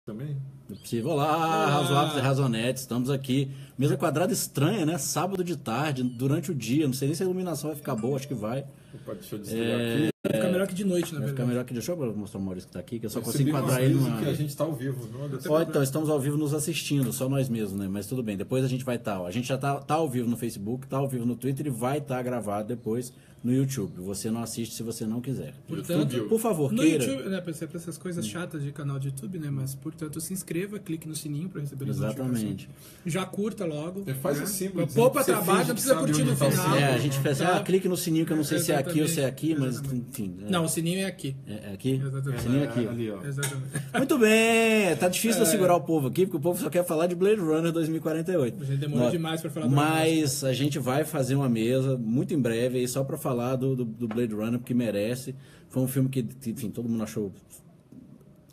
Também? É possível. Olá, razoáveis e razonetes, estamos aqui. Mesa quadrada estranha, né? Sábado de tarde, durante o dia. Não sei nem se a iluminação vai ficar boa, acho que vai. Opa, deixa eu desligar aqui. Vai ficar melhor que de noite, na Vai verdade. ficar melhor que... Deixa eu mostrar o Maurício que tá aqui, que eu só consigo Recebi enquadrar um ele aviso numa... que a gente tá ao vivo. Não, Ó, então, estamos ao vivo nos assistindo, só nós mesmos, né? Mas tudo bem, depois a gente vai estar. A gente já tá ao vivo no Facebook, tá ao vivo no Twitter e vai estar gravado depois no YouTube. Você não assiste se você não quiser. Portanto, Por favor, no queira. YouTube, né, pra essas coisas chatas de canal de YouTube, né? Mas, portanto, se inscreva, clique no sininho para receber as Exatamente. notificações. Já curta logo. Faz né? assim, Poupa trabalho, não precisa curtir no final. É, a gente fez Tá. clique no sininho, que eu não sei se é aqui ou se é aqui, mas Exatamente. enfim. Não, o sininho é aqui. É aqui? Exatamente. O sininho é aqui. Ali, ó. Exatamente. Muito bem, tá difícil de segurar o povo aqui, porque o povo só quer falar de Blade Runner 2048. A gente demorou demais para falar do Mas a gente vai fazer uma mesa muito em breve aí só para falar do Blade Runner, porque merece. Foi um filme que, enfim, todo mundo achou...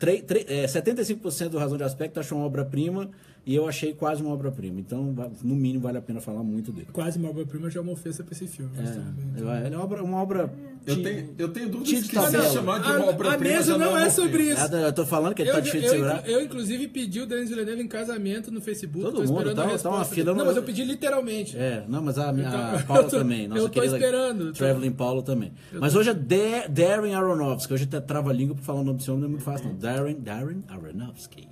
75% do Razão de Aspecto achou uma obra-prima e eu achei quase uma obra-prima. Então, no mínimo, vale a pena falar muito dele. Quase uma obra-prima já é uma ofensa para esse filme. Ele é uma obra... Eu tenho dúvidas Tite que se tabela. chamar de uma obra-prima. A mesa já não é sobre isso. Eu tô falando que ele tá difícil de segurar. Eu, inclusive, pedi o Denis Villeneuve em casamento no Facebook. Todo tô mundo, esperando tá a uma resposta. fila, Não, mas eu pedi literalmente. Não, mas a Então, Paula também. Nossa eu tô querida esperando. Traveling Paulo também. Mas hoje é Darren Aronofsky. Hoje até trava a língua pra falar o nome do seu nome, não é muito fácil, não. Darren Aronofsky.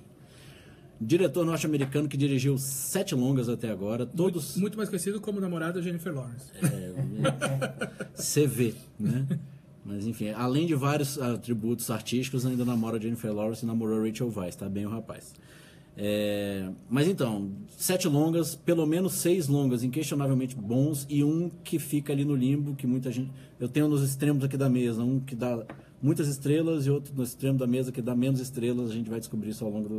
Diretor norte-americano que dirigiu 7 longas até agora. Todos... Muito mais conhecido como namorada Jennifer Lawrence. CV, né? Mas enfim, além de vários atributos artísticos, ainda namora Jennifer Lawrence e namorou Rachel Weisz, tá bem o rapaz. Mas então, 7 longas, pelo menos 6 longas inquestionavelmente bons e um que fica ali no limbo, que muita gente... Eu tenho nos extremos aqui da mesa, um que dá muitas estrelas e outro no extremo da mesa que dá menos estrelas. A gente vai descobrir isso ao longo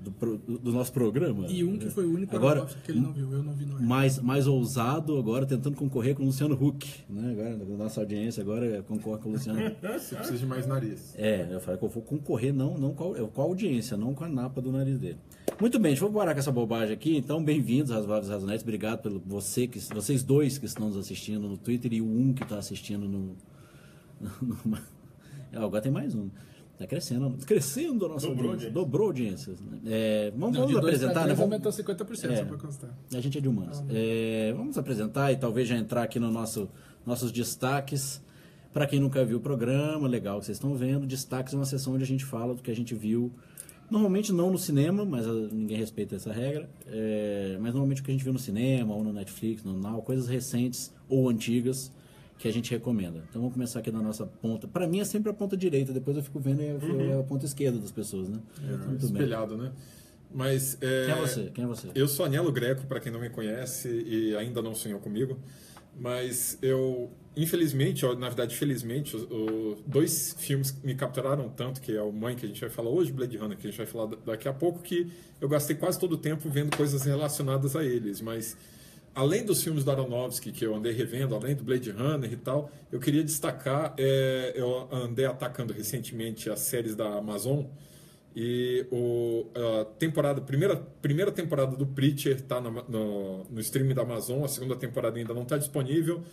do nosso programa. E um que foi o único agora, que ele não viu, eu não vi no mais ousado agora, tentando concorrer com o Luciano Huck, né? Agora, a nossa audiência agora concorre com o Luciano Huck. Você precisa de mais nariz. Eu falei que eu vou concorrer não com a audiência, não com a napa do nariz dele. Muito bem, deixa eu parar com essa bobagem aqui. Então, bem-vindos, Razoáveis e Razonetes. Obrigado pelo vocês dois que estão nos assistindo no Twitter e o um que está assistindo no agora tem mais um. Está crescendo a nossa audiência. Dobrou a audiência. Vamos apresentar, né? Aumentou 50%, só para constar. A gente é de humanos. Vamos apresentar e talvez já entrar aqui no nossos destaques. Para quem nunca viu o programa, legal que vocês estão vendo. Destaques é uma sessão onde a gente fala do que a gente viu. Normalmente não no cinema, mas ninguém respeita essa regra. Mas normalmente o que a gente viu no cinema, ou no Netflix, no Now, coisas recentes ou antigas que a gente recomenda. Então vamos começar aqui na nossa ponta. Para mim é sempre a ponta direita, depois eu fico vendo a ponta esquerda das pessoas, né? Muito espelhado, bem. né? Mas, Quem é você? Eu sou Anielo Greco, para quem não me conhece e ainda não sonhou comigo. Mas eu, infelizmente, ou na verdade, felizmente, dois filmes me capturaram tanto, que é o Mãe, que a gente vai falar hoje, Blade Runner, que a gente vai falar daqui a pouco, que eu gastei quase todo o tempo vendo coisas relacionadas a eles. Mas, além dos filmes do Aronofsky, que eu andei revendo, além do Blade Runner e tal, eu queria destacar, eu andei atacando recentemente as séries da Amazon, e primeira temporada do Preacher está no streaming da Amazon, a segunda temporada ainda não está disponível,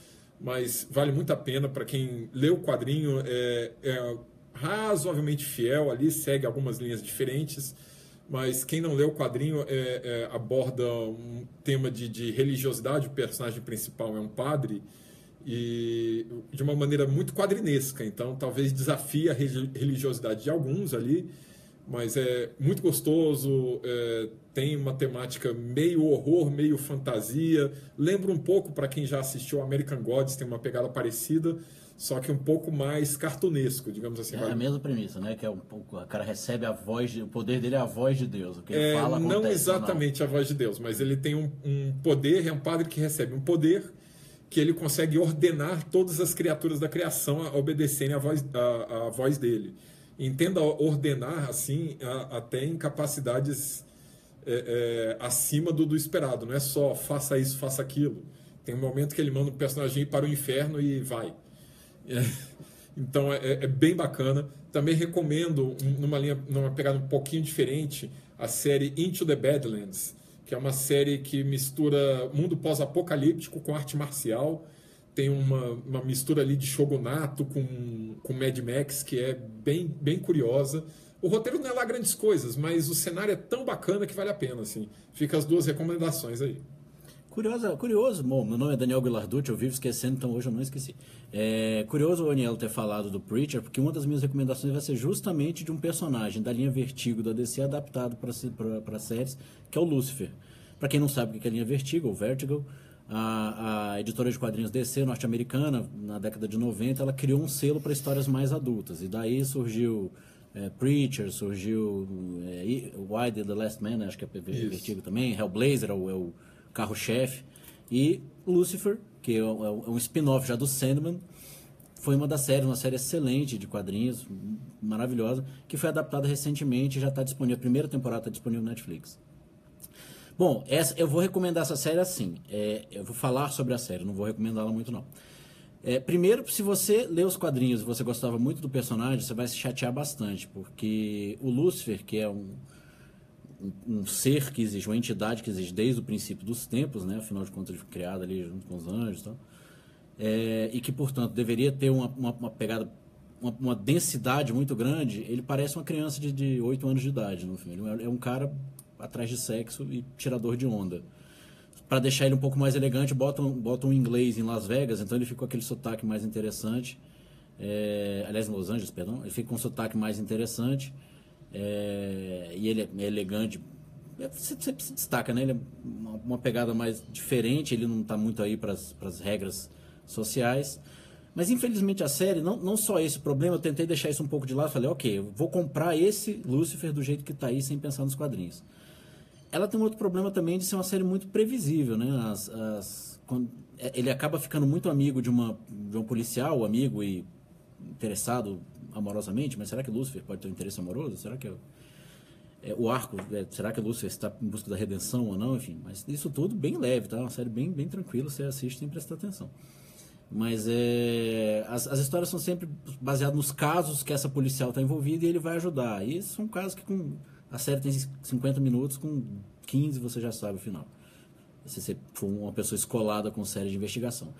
mas vale muito a pena para quem lê o quadrinho, é razoavelmente fiel ali, segue algumas linhas diferentes, mas quem não lê o quadrinho aborda um tema de religiosidade. O personagem principal é um padre, e de uma maneira muito quadrinesca, então talvez desafie a religiosidade de alguns ali, mas é muito gostoso, tem uma temática meio horror, meio fantasia, lembra um pouco, para quem já assistiu American Gods, tem uma pegada parecida, só que um pouco mais cartunesco, digamos assim. É a mesma premissa, né? Que o cara recebe a voz, o poder dele é a voz de Deus. O que ele fala acontece. Não exatamente a voz de Deus, mas ele tem um poder, é um padre que recebe um poder que ele consegue ordenar todas as criaturas da criação a obedecerem a voz dele. Entenda ordenar, assim, até em capacidades acima do esperado. Não é só faça isso, faça aquilo. Tem um momento que ele manda o personagem ir para o inferno e vai. Então é bem bacana. Também recomendo, numa pegada um pouquinho diferente, a série Into the Badlands, que é uma série que mistura mundo pós-apocalíptico com arte marcial. Tem uma mistura ali de shogunato com Mad Max, que é bem curiosa. O roteiro não é lá grandes coisas, mas o cenário é tão bacana que vale a pena, assim. Fica as 2 recomendações aí. Curioso, bom, meu nome é Daniel Guilarducci, eu vivo esquecendo, então hoje eu não esqueci. É curioso o Anielo ter falado do Preacher, porque uma das minhas recomendações vai ser justamente de um personagem da linha Vertigo da DC adaptado para séries, que é o Lucifer. Para quem não sabe o que é a linha Vertigo, ou Vertigo, a editora de quadrinhos DC norte-americana, na década de 90, ela criou um selo para histórias mais adultas, e daí surgiu Preacher, surgiu Why the Last Man, acho que é Vertigo também, Hellblazer é o carro-chefe, e Lucifer, que é um spin-off já do Sandman, foi uma série excelente de quadrinhos, maravilhosa, que foi adaptada recentemente e já está disponível, a primeira temporada está disponível no Netflix. Bom, eu vou recomendar essa série assim, eu vou falar sobre a série, não vou recomendá-la muito não. Primeiro, se você lê os quadrinhos e você gostava muito do personagem, você vai se chatear bastante, porque o Lucifer, que é um ser que existe, uma entidade que existe desde o princípio dos tempos, né? Afinal de contas, ele foi criado ali junto com os anjos e tal, e que, portanto, deveria ter uma pegada, uma densidade muito grande. Ele parece uma criança de 8 anos de idade no filme. Ele é um cara atrás de sexo e tirador de onda. Para deixar ele um pouco mais elegante, bota um inglês em Las Vegas, então ele fica com aquele sotaque mais interessante. Aliás, em Los Angeles, perdão. Ele fica com um sotaque mais interessante. E ele é elegante, você se destaca, né? Ele é uma pegada mais diferente, ele não está muito aí para as regras sociais, mas infelizmente a série, não só esse problema, eu tentei deixar isso um pouco de lado, falei, ok, eu vou comprar esse Lucifer do jeito que está aí, sem pensar nos quadrinhos. Ela tem um outro problema também de ser uma série muito previsível, né? Ele acaba ficando muito amigo de um policial, amigo e interessado amorosamente, mas será que Lucifer pode ter um interesse amoroso? Será que o arco, será que Lucifer está em busca da redenção ou não? Enfim, mas isso tudo bem leve, tá? Uma série bem, bem tranquila, você assiste sem prestar atenção. Mas as histórias são sempre baseadas nos casos que essa policial está envolvida e ele vai ajudar. E esses são casos que a série tem 50 minutos, com 15 você já sabe o final. Se você for uma pessoa escolada com série de investigação.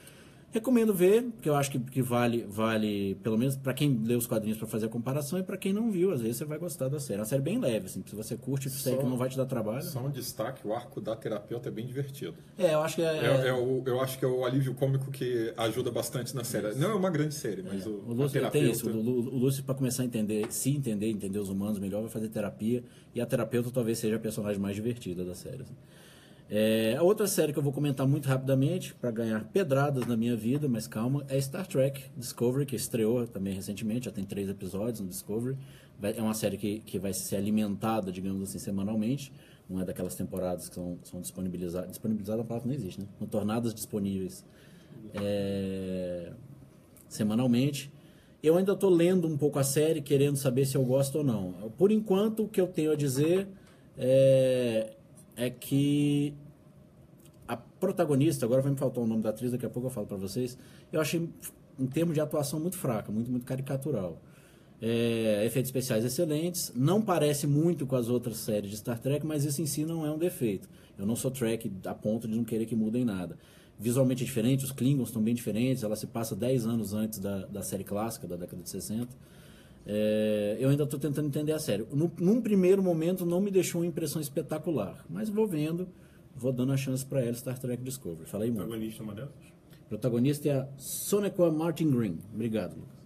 Recomendo ver, porque eu acho que vale pelo menos para quem lê os quadrinhos para fazer a comparação, e para quem não viu, às vezes você vai gostar da série. É uma série bem leve, assim, se você curte série que não vai te dar trabalho. Só um destaque, o arco da terapeuta é bem divertido. Eu acho que eu acho que é o alívio cômico que ajuda bastante na série. Não é uma grande série, mas o Lúcio tem isso. O Lúcio, para começar a entender os humanos melhor, vai fazer terapia, e a terapeuta talvez seja a personagem mais divertida da série. Assim. A outra série que eu vou comentar muito rapidamente, para ganhar pedradas na minha vida, mas calma, é Star Trek Discovery, que estreou também recentemente, já tem 3 episódios no Discovery. É uma série que vai ser alimentada, digamos assim, semanalmente. Não é daquelas temporadas que são disponibilizadas. Disponibilizada a palavra não existe, né? São tornadas disponíveis semanalmente. Eu ainda estou lendo um pouco a série, querendo saber se eu gosto ou não. Por enquanto, o que eu tenho a dizer é que a protagonista, agora vai me faltar o nome da atriz, daqui a pouco eu falo para vocês, eu achei, em termos de atuação, muito fraca, muito, muito caricatural. Efeitos especiais excelentes, não parece muito com as outras séries de Star Trek, mas isso em si não é um defeito. Eu não sou Trek a ponto de não querer que mudem nada. Visualmente é diferente, os Klingons estão bem diferentes, ela se passa 10 anos antes da série clássica, da década de 60. Eu ainda estou tentando entender a série. Num primeiro momento não me deixou uma impressão espetacular, mas vou vendo, vou dando a chance para ela. Star Trek Discovery. Falei muito. Protagonista é uma dessas? Protagonista é a Sonequa Martin Green. Obrigado, Lucas.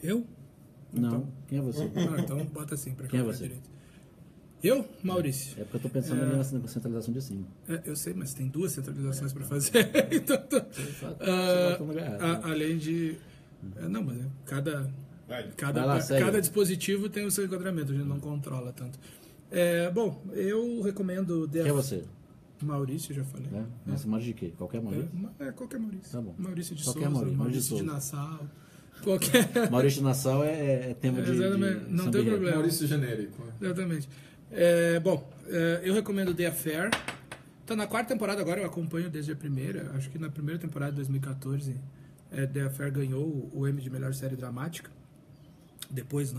Eu? Não, Então. quem é você? Então bota assim para Quem é você? direito. Eu? Maurício. É porque eu estou pensando ali na centralização de cima. Eu sei, mas tem 2 centralizações para fazer. Então, além de... não, mas cada dispositivo tem o seu enquadramento, a gente não controla tanto. Bom, eu recomendo... Quem é você? Maurício, já falei. Mas Maurício de quê? Qualquer Maurício? Qualquer Maurício. Tá bom. Maurício de Qualquer Souza, Maurício de Nassau. Qualquer... Maurício de Nassau é tema de não tem problema. Maurício genérico. Exatamente. Bom, eu recomendo The Affair. Tá na 4ª temporada agora, eu acompanho desde a primeira. Acho que na primeira temporada de 2014 The Affair ganhou o Emmy de melhor série dramática. Depois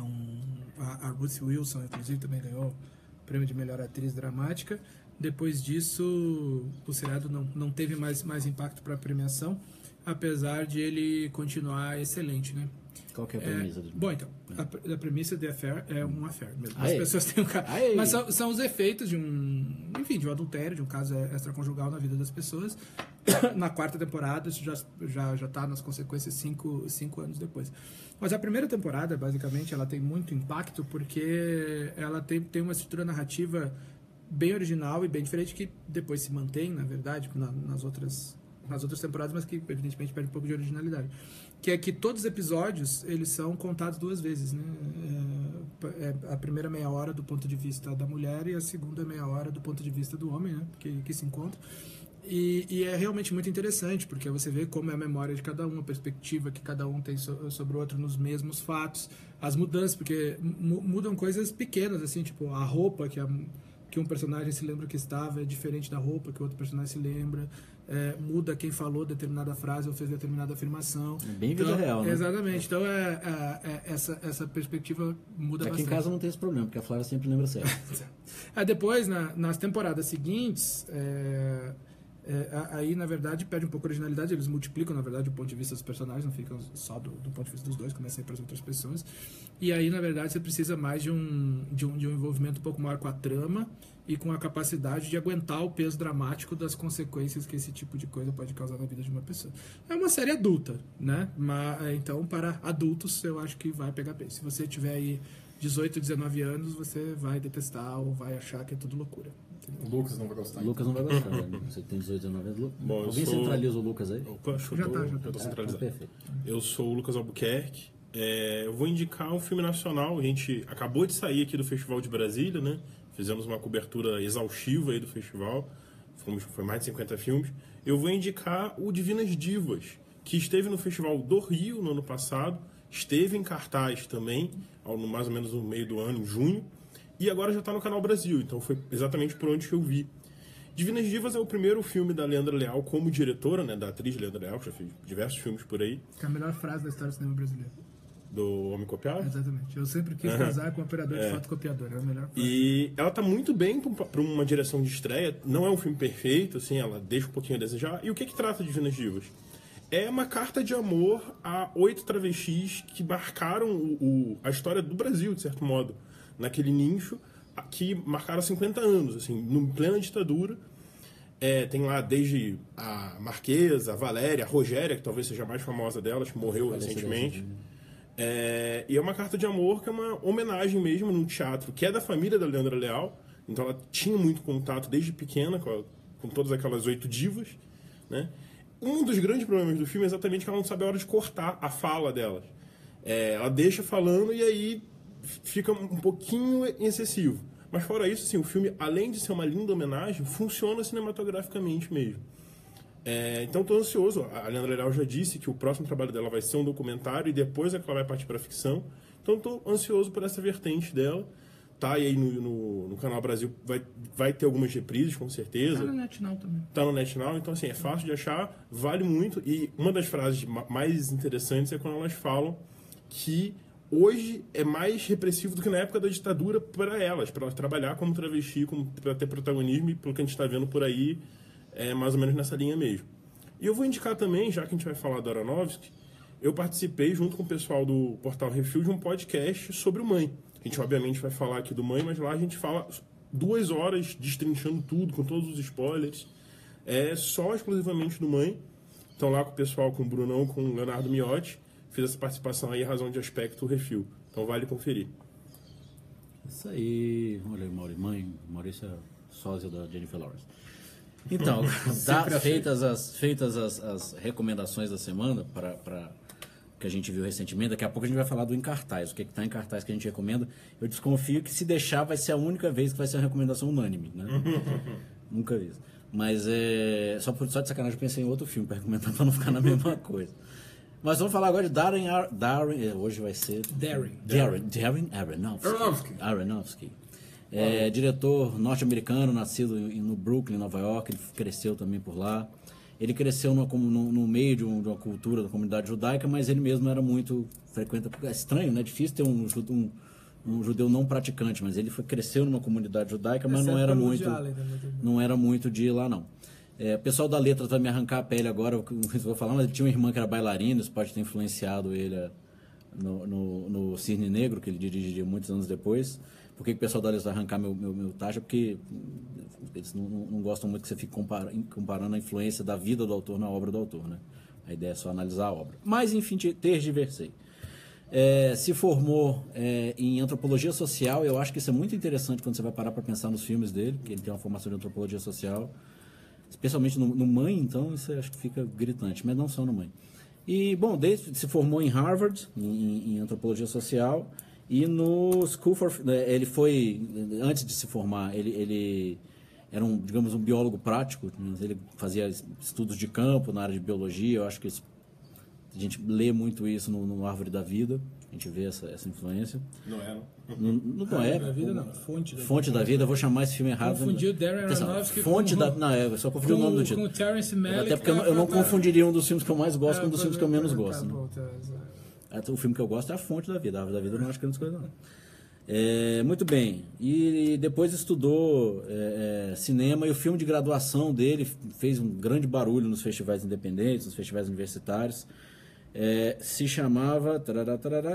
a Ruth Wilson, inclusive, também ganhou o prêmio de melhor atriz dramática. Depois disso, o seriado não teve mais impacto para a premiação, apesar de ele continuar excelente, né? Qual que é a premissa? Bom, então, a premissa de Affair é um affair mesmo. As Aê. pessoas têm um caso. Aê. Mas são os efeitos de um adultério, de um caso extraconjugal na vida das pessoas. Na 4ª temporada, isso já está nas consequências 5 anos depois. Mas a primeira temporada, basicamente, ela tem muito impacto porque ela tem uma estrutura narrativa bem original e bem diferente, que depois se mantém, na verdade, nas outras temporadas, mas que evidentemente perde um pouco de originalidade. Que é que todos os episódios, eles são contados 2 vezes, né? A primeira meia hora do ponto de vista da mulher e a segunda meia hora do ponto de vista do homem, né? Que se encontra. E é realmente muito interessante, porque você vê como é a memória de cada um, a perspectiva que cada um tem sobre o outro nos mesmos fatos, as mudanças, porque mudam coisas pequenas, assim, tipo a roupa que um personagem se lembra que estava é diferente da roupa que o outro personagem se lembra. Muda quem falou determinada frase ou fez determinada afirmação. É bem vida real, né? Exatamente. Então, essa perspectiva muda Aqui bastante. em casa não tem esse problema, porque a Flávia sempre lembra certo. Depois, nas temporadas seguintes, aí, na verdade, perde um pouco a originalidade. Eles multiplicam, na verdade, o ponto de vista dos personagens, não ficam só do ponto de vista dos dois, começam a ir para as outras pessoas. E aí, na verdade, você precisa mais de um envolvimento um pouco maior com a trama e com a capacidade de aguentar o peso dramático das consequências que esse tipo de coisa pode causar na vida de uma pessoa. É uma série adulta, né? Então, para adultos, eu acho que vai pegar bem. Se você tiver aí 18, 19 anos, você vai detestar ou vai achar que é tudo loucura. O Lucas não vai gostar. O Lucas não vai gostar, né? Você tem 18, 19 anos. Bom, Alguém centraliza o Lucas aí? Opa, Já tá. centralizado. Perfeito. Eu sou o Lucas Albuquerque. Eu vou indicar um filme nacional. A gente acabou de sair aqui do Festival de Brasília, né? Fizemos uma cobertura exaustiva aí do festival. Foi mais de 50 filmes. Eu vou indicar o Divinas Divas, que esteve no Festival do Rio no ano passado. Esteve em cartaz também, mais ou menos no meio do ano, em junho. E agora já está no Canal Brasil. Então foi exatamente por onde que eu vi. Divinas Divas é o primeiro filme da Leandra Leal como diretora, né? Da atriz Leandra Leal, que já fez diversos filmes por aí. Que é a melhor frase da história do cinema brasileiro. Do Homem Copiado? Exatamente. Eu sempre quis casar com um operador de fotocopiador. É a melhor frase. E ela tá muito bem para uma direção de estreia. Não é um filme perfeito, assim, ela deixa um pouquinho a desejar. E o que trata Divinas Divas? É uma carta de amor a 8 travestis que marcaram a história do Brasil, de certo modo. Naquele nicho que marcaram 50 anos, assim, em plena ditadura. Tem lá desde a Marquesa, a Valéria, a Rogéria, que talvez seja a mais famosa delas, que morreu recentemente. E é uma carta de amor que é uma homenagem mesmo num teatro que é da família da Leandra Leal. Então ela tinha muito contato desde pequena com todas aquelas 8 divas, né? Um dos grandes problemas do filme é exatamente que ela não sabe a hora de cortar a fala delas. Ela deixa falando e aí fica um pouquinho excessivo. Mas fora isso, assim, o filme, além de ser uma linda homenagem, funciona cinematograficamente mesmo. Então estou ansioso. A Leandra Leal já disse que o próximo trabalho dela vai ser um documentário e depois é que ela vai partir para a ficção. Então estou ansioso por essa vertente dela. Tá, e aí no Canal Brasil vai ter algumas reprises, com certeza. Tá no NetNow também. Tá no NetNow, então assim, é fácil de achar, vale muito. E uma das frases mais interessantes é quando elas falam que hoje é mais repressivo do que na época da ditadura para elas trabalhar como travesti, para ter protagonismo, e pelo que a gente está vendo por aí, é mais ou menos nessa linha mesmo. E eu vou indicar também, já que a gente vai falar do Aronofsky, eu participei junto com o pessoal do Portal Refil de um podcast sobre o Mãe. A gente obviamente vai falar aqui do Mãe, mas lá a gente fala 2 horas destrinchando tudo, com todos os spoilers. Só exclusivamente do Mãe. Então lá com o pessoal, com o Brunão, com o Leonardo Miotti, fiz essa participação aí, razão de aspecto Refil. Então vale conferir. Isso aí. Olha aí, Maurício é sósia da Jennifer Lawrence. Então, feitas as recomendações da semana para que a gente viu recentemente, daqui a pouco a gente vai falar do em cartaz, o que está em cartaz que a gente recomenda. Eu desconfio que se deixar vai ser a única vez que vai ser uma recomendação unânime, né? Nunca vi isso. Mas só de sacanagem eu pensei em outro filme para recomendar para não ficar na mesma coisa. Mas vamos falar agora de Darren hoje vai ser Darren Aronofsky. Diretor norte-americano, nascido no Brooklyn, Nova York. Ele cresceu também por lá. Ele cresceu no meio de uma cultura da comunidade judaica, mas ele mesmo era muito frequente. É estranho, né? Difícil ter um judeu não praticante, mas ele cresceu numa comunidade judaica, mas não era muito de ir lá, não. O pessoal da Letras vai me arrancar a pele agora, o que eu vou falar, mas ele tinha uma irmã que era bailarina, isso pode ter influenciado ele no Cisne Negro, que ele dirigiria muitos anos depois. Por que o pessoal da lista vai arrancar meu taxa? Porque eles não gostam muito que você fique comparando a influência da vida do autor na obra do autor, né? A ideia é só analisar a obra. Mas, enfim, tergiversei. Se formou em antropologia social. Eu acho que isso é muito interessante quando você vai parar para pensar nos filmes dele, que ele tem uma formação de antropologia social, especialmente no Mãe, então isso acho que fica gritante, mas não só no Mãe. E, bom, se formou em Harvard, em antropologia social, e no School for... Ele foi, antes de se formar, ele era digamos, um biólogo prático, ele fazia estudos de campo na área de biologia. Eu acho que a gente lê muito isso no Árvore da Vida, a gente vê essa influência. Não é, não é. Da Vida, não. Fonte da Vida, eu vou chamar esse filme errado. Confundiu Darren Aronofsky Não, eu só confundi o nome do título. Com o Terrence Malick. Até porque eu não confundiria um dos filmes que eu mais gosto com um dos filmes que eu menos gosto. O filme que eu gosto é A Fonte da Vida. A Árvore da Vida eu não acho grandes coisas, não. Muito bem. E depois estudou cinema, e o filme de graduação dele fez um grande barulho nos festivais independentes, nos festivais universitários. Se chamava...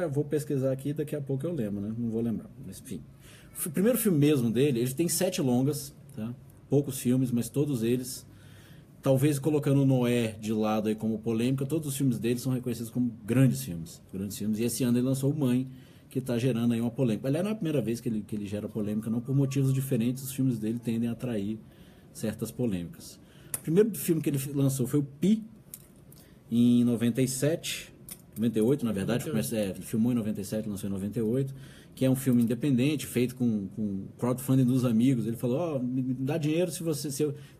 eu vou pesquisar aqui, daqui a pouco eu lembro, né? Não vou lembrar. Mas, enfim. O primeiro filme mesmo dele, ele tem 7 longas, tá? Poucos filmes, mas todos eles... Talvez colocando o Noé de lado aí como polêmica, todos os filmes dele são reconhecidos como grandes filmes. E esse ano ele lançou o Mãe, que está gerando aí uma polêmica. Aliás, não é a primeira vez que ele gera polêmica, não. Por motivos diferentes, os filmes dele tendem a atrair certas polêmicas. O primeiro filme que ele lançou foi o Pi, em 97, 98, na verdade. Ele filmou em 97, lançou em 98, que é um filme independente, feito com crowdfunding dos amigos. Ele falou, me dá dinheiro se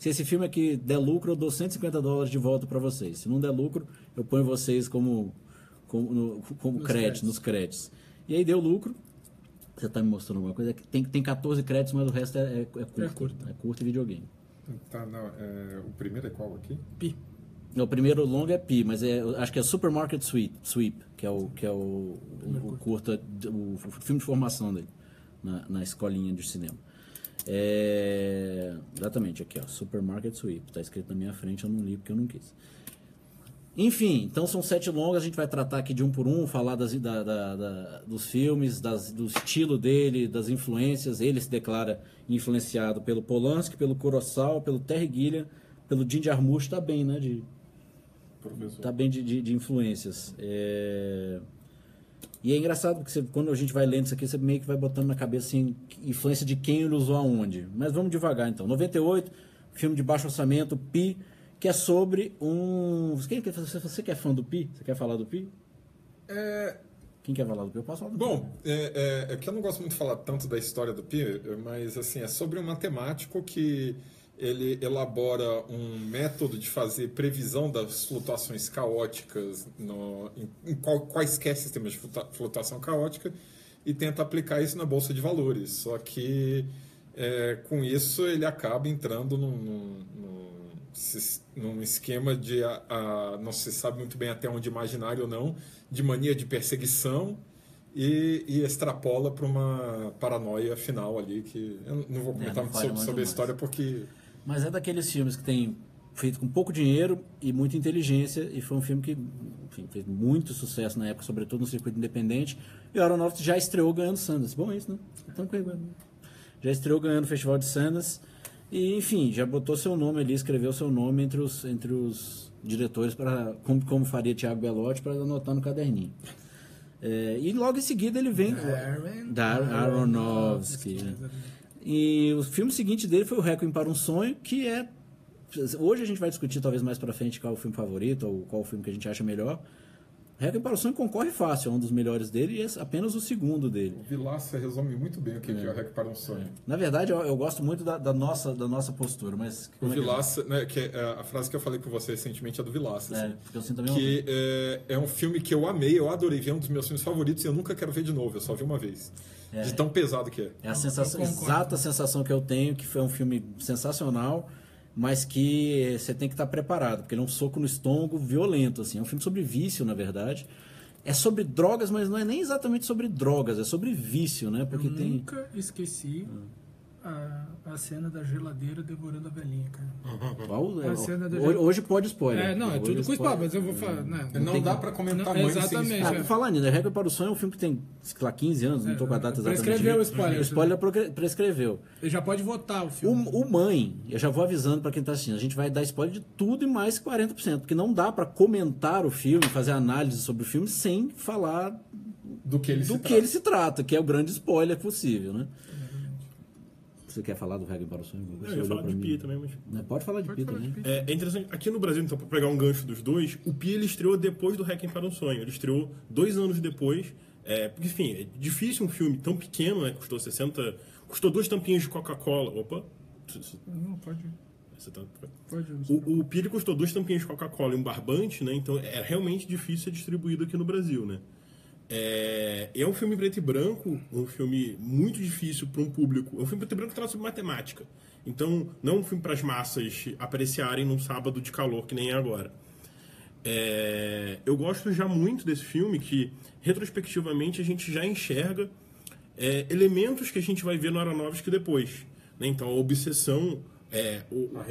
esse filme aqui der lucro, eu dou $150 de volta para vocês. Se não der lucro, eu ponho vocês como crédito, nos créditos. E aí deu lucro. Você está me mostrando alguma coisa? Tem 14 créditos, mas o resto é curto. É curto e videogame. Tá, não, o primeiro é qual aqui? Pi. O primeiro longo é Pi, mas acho que é Supermarket Sweep, que é o curta, o filme de formação dele, na escolinha de cinema. Exatamente, aqui, ó, Supermarket Sweep. Está escrito na minha frente, eu não li porque eu não quis. Enfim, então são 7 longas, a gente vai tratar aqui de um por um, falar dos filmes, do estilo dele, das influências. Ele se declara influenciado pelo Polanski, pelo Kurosawa, pelo Terry Gilliam, pelo Jim Jarmusch. Tá bem, né? Tá bem de influências. E é engraçado porque quando a gente vai lendo isso aqui, você meio que vai botando na cabeça assim, influência de quem ele usou aonde. Mas vamos devagar então. 98, filme de baixo orçamento, Pi, que é sobre um... Você que é fã do Pi? Você quer falar do Pi? Quem quer falar do Pi? Eu posso falar do Pi. Bom, é que eu não gosto muito de falar tanto da história do Pi, mas assim, é sobre um matemático que ele elabora um método de fazer previsão das flutuações caóticas em quaisquer sistemas de flutuação caótica e tenta aplicar isso na Bolsa de Valores. Só que com isso ele acaba entrando num esquema de não se sabe muito bem até onde imaginário ou não, de mania de perseguição e extrapola para uma paranoia final ali, que eu não vou comentar muito sobre a história porque... Mas é daqueles filmes que tem feito com pouco dinheiro e muita inteligência, e foi um filme que, enfim, fez muito sucesso na época, sobretudo no circuito independente, e o Aronofsky já estreou ganhando Sundance. Bom, é isso, né? Então, já estreou ganhando o Festival de Sundance. E, enfim, já botou seu nome ali, escreveu seu nome entre os diretores, como faria Thiago Belotti, para anotar no caderninho. E logo em seguida ele vem... Darren Aronofsky. E o filme seguinte dele foi o Requiem para um Sonho, que é... Hoje a gente vai discutir, talvez mais para frente, qual é o filme favorito, ou qual é o filme que a gente acha melhor. Requiem para o Sonho concorre fácil, é um dos melhores dele, e é apenas o segundo dele. O Vilaça resume muito bem o que é o Requiem para um Sonho. Na verdade, eu gosto muito da nossa postura, mas... O Vilaça, né, que a frase que eu falei com você recentemente é do Vilaça. Assim, porque eu sinto também que é um filme que eu amei, eu adorei ver, é um dos meus filmes favoritos, e eu nunca quero ver de novo, eu só vi uma vez. De tão pesado que é. É a sensação, exata sensação que eu tenho, que foi um filme sensacional, mas que você tem que estar preparado, porque ele é um soco no estômago violento, assim. É um filme sobre vício, na verdade. É sobre drogas, mas não é nem exatamente sobre drogas, é sobre vício, né? Porque nunca esqueci a cena da geladeira devorando a velhinha, cara. Qual é? A cena da Hoje pode spoiler. Não, é Hoje tudo com spoiler, mas eu vou falar. Não dá pra comentar muito sem exatamente. spoiler. Por falar nisso, Regra para o Sonho é um filme que tem, sei lá, 15 anos, não tô com a data exatamente. Prescreveu o spoiler. O spoiler prescreveu. Ele já pode votar o filme. O Mãe, eu já vou avisando para quem tá assistindo, a gente vai dar spoiler de tudo e mais 40%, porque não dá para comentar o filme, fazer análise sobre o filme sem falar Do que ele se trata, que é o grande spoiler possível, né? Você quer falar do Regra para o Sonho? Eu ia falar de Pi também, mas... Pode falar de Pi também. É interessante, aqui no Brasil, então, para pegar um gancho dos dois, o Pi ele estreou depois do Requiem para um Sonho. Ele estreou 2 anos depois. Porque, enfim, é difícil um filme tão pequeno, né? Custou 2 tampinhas de Coca-Cola. Opa! Não, pode. Você tá... Pode. O Pi ele custou 2 tampinhas de Coca-Cola e um barbante, né? Então é realmente difícil ser distribuído aqui no Brasil, né? É um filme preto e branco, um filme muito difícil para um público. É um filme preto e branco que trata sobre matemática. Então, não é um filme para as massas apreciarem num sábado de calor, que nem é agora. Eu gosto já muito desse filme, que retrospectivamente a gente já enxerga elementos que a gente vai ver no Aronofsky depois. Né? Então, a obsessão, A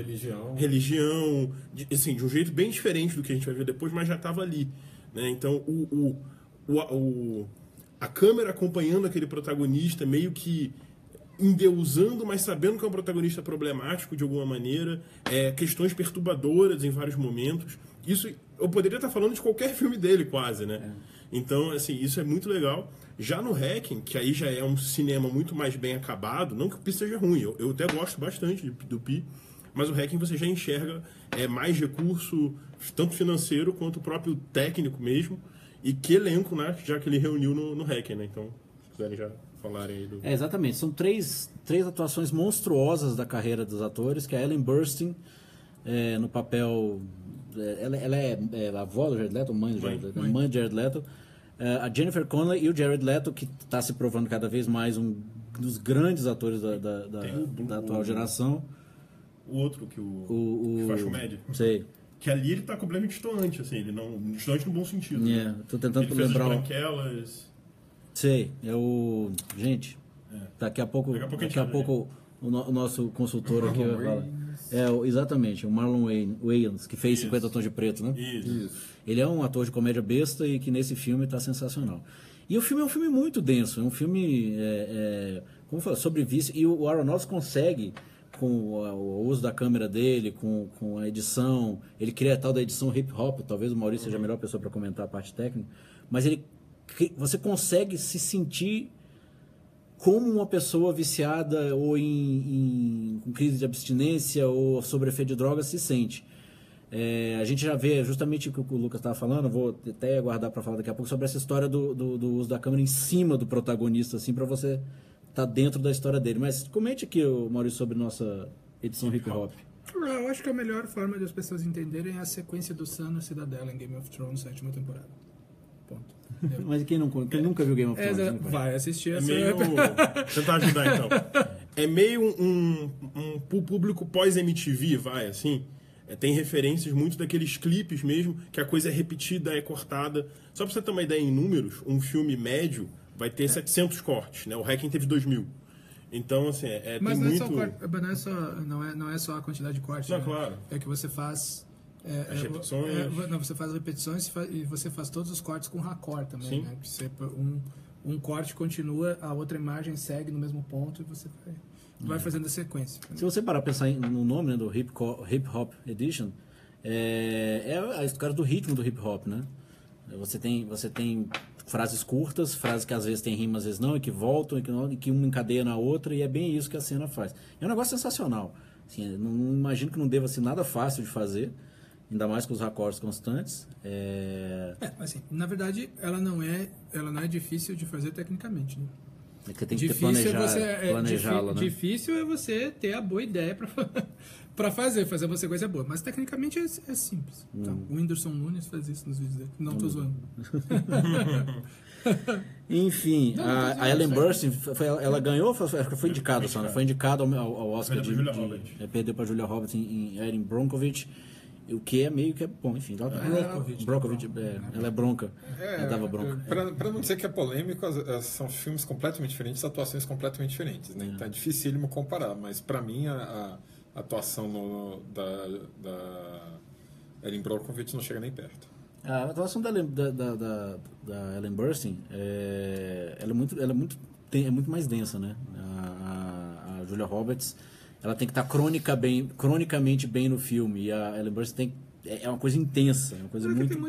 religião assim, de um jeito bem diferente do que a gente vai ver depois, mas já estava ali. Né? Então, a câmera acompanhando aquele protagonista, meio que endeusando, mas sabendo que é um protagonista problemático de alguma maneira, questões perturbadoras em vários momentos. Isso eu poderia estar falando de qualquer filme dele, quase, né? Então, assim, isso é muito legal. Já no Requiem, que aí já é um cinema muito mais bem acabado, não que o Pi seja ruim, eu até gosto bastante do Pi, mas o Requiem você já enxerga mais recurso, tanto financeiro quanto o próprio técnico mesmo. E que elenco, né? Já que ele reuniu no Requiem, né? Então, se quiserem já falarem aí do... Exatamente. São três atuações monstruosas da carreira dos atores, que é a Ellen Burstyn, no papel... Ela é a avó do Jared Leto, mãe do Jared Leto. Mãe do Jared Leto. A Jennifer Connelly e o Jared Leto, que está se provando cada vez mais um dos grandes atores da atual geração. O outro, que faz comédia. Sei. Que ali ele tá completamente distoante, assim, ele não... Distoante no bom sentido. Tô tentando ele fez lembrar... as branquelas... Sei, Gente, daqui a pouco o nosso consultor aqui vai falar. Exatamente, o Marlon Wayans, que fez 50 Tons de Preto, né? Isso. Ele é um ator de comédia besta e que nesse filme está sensacional. E o filme é um filme muito denso, é um filme como fala, sobre vício, e o Aronofsky consegue, com o uso da câmera dele, com a edição, ele cria a tal da edição hip hop, talvez o Maurício seja a melhor pessoa para comentar a parte técnica, mas você consegue se sentir como uma pessoa viciada ou com crise de abstinência ou sob efeito de drogas se sente. A gente já vê justamente o que o Lucas estava falando, vou até aguardar para falar daqui a pouco, sobre essa história do uso da câmera em cima do protagonista, assim, para você estar dentro da história dele. Mas comente aqui, Maurício, sobre nossa edição hip hop. Eu acho que a melhor forma de as pessoas entenderem é a sequência do Sun e Cidadela em Game of Thrones, 7ª temporada. Ponto. Mas quem nunca viu Game of Thrones? Vai assistir essa... Tentar ajudar, então. É meio um público pós-MTV, assim... Tem referências muito daqueles clipes mesmo, que a coisa é repetida, é cortada. Só pra você ter uma ideia em números, um filme médio vai ter 700 cortes, né? O Requiem teve 2000. Então, assim, mas tem não muito... não é só a quantidade de cortes. Não, né? claro. É que você faz... as repetições... você faz repetições e você faz todos os cortes com raccord também, Sim. né? Um corte continua, a outra imagem segue no mesmo ponto e você vai fazendo a sequência. Se você parar para pensar no nome, né, do Hip Hop Edition, é a história do ritmo do hip hop, né? Você tem frases curtas, frases que às vezes tem rima, às vezes não, e que voltam, e que uma encadeia na outra, e é bem isso que a cena faz. É um negócio sensacional. Assim, não imagino que não deva ser nada fácil de fazer, ainda mais com os acordes constantes. Assim, na verdade, ela não é difícil de fazer tecnicamente, né? É que você tem que planejá-la, né? Difícil é você ter a boa ideia para fazer uma sequência boa. Mas tecnicamente é simples. Então, o Whindersson Nunes faz isso nos vídeos dele. Não tô zoando. Enfim, a Ellen Burstyn, ela ganhou, foi indicada só, né? Foi indicada ao Oscar. Perdeu para Julia Roberts. Perdeu para Julia Roberts em Erin Brockovich. O que é meio que é bom, enfim. Brockovich, ela é bronca. Ela dava bronca. Para não dizer que é polêmico, são filmes completamente diferentes, atuações completamente diferentes, né? Então é dificílimo comparar, mas para mim a atuação da Erin Brockovich não chega nem perto. A atuação da Ellen Burstyn ela é muito mais densa, né? A Julia Roberts, ela tem que estar cronicamente bem no filme, e a Ellen Burstyn é uma coisa intensa, é uma coisa muito...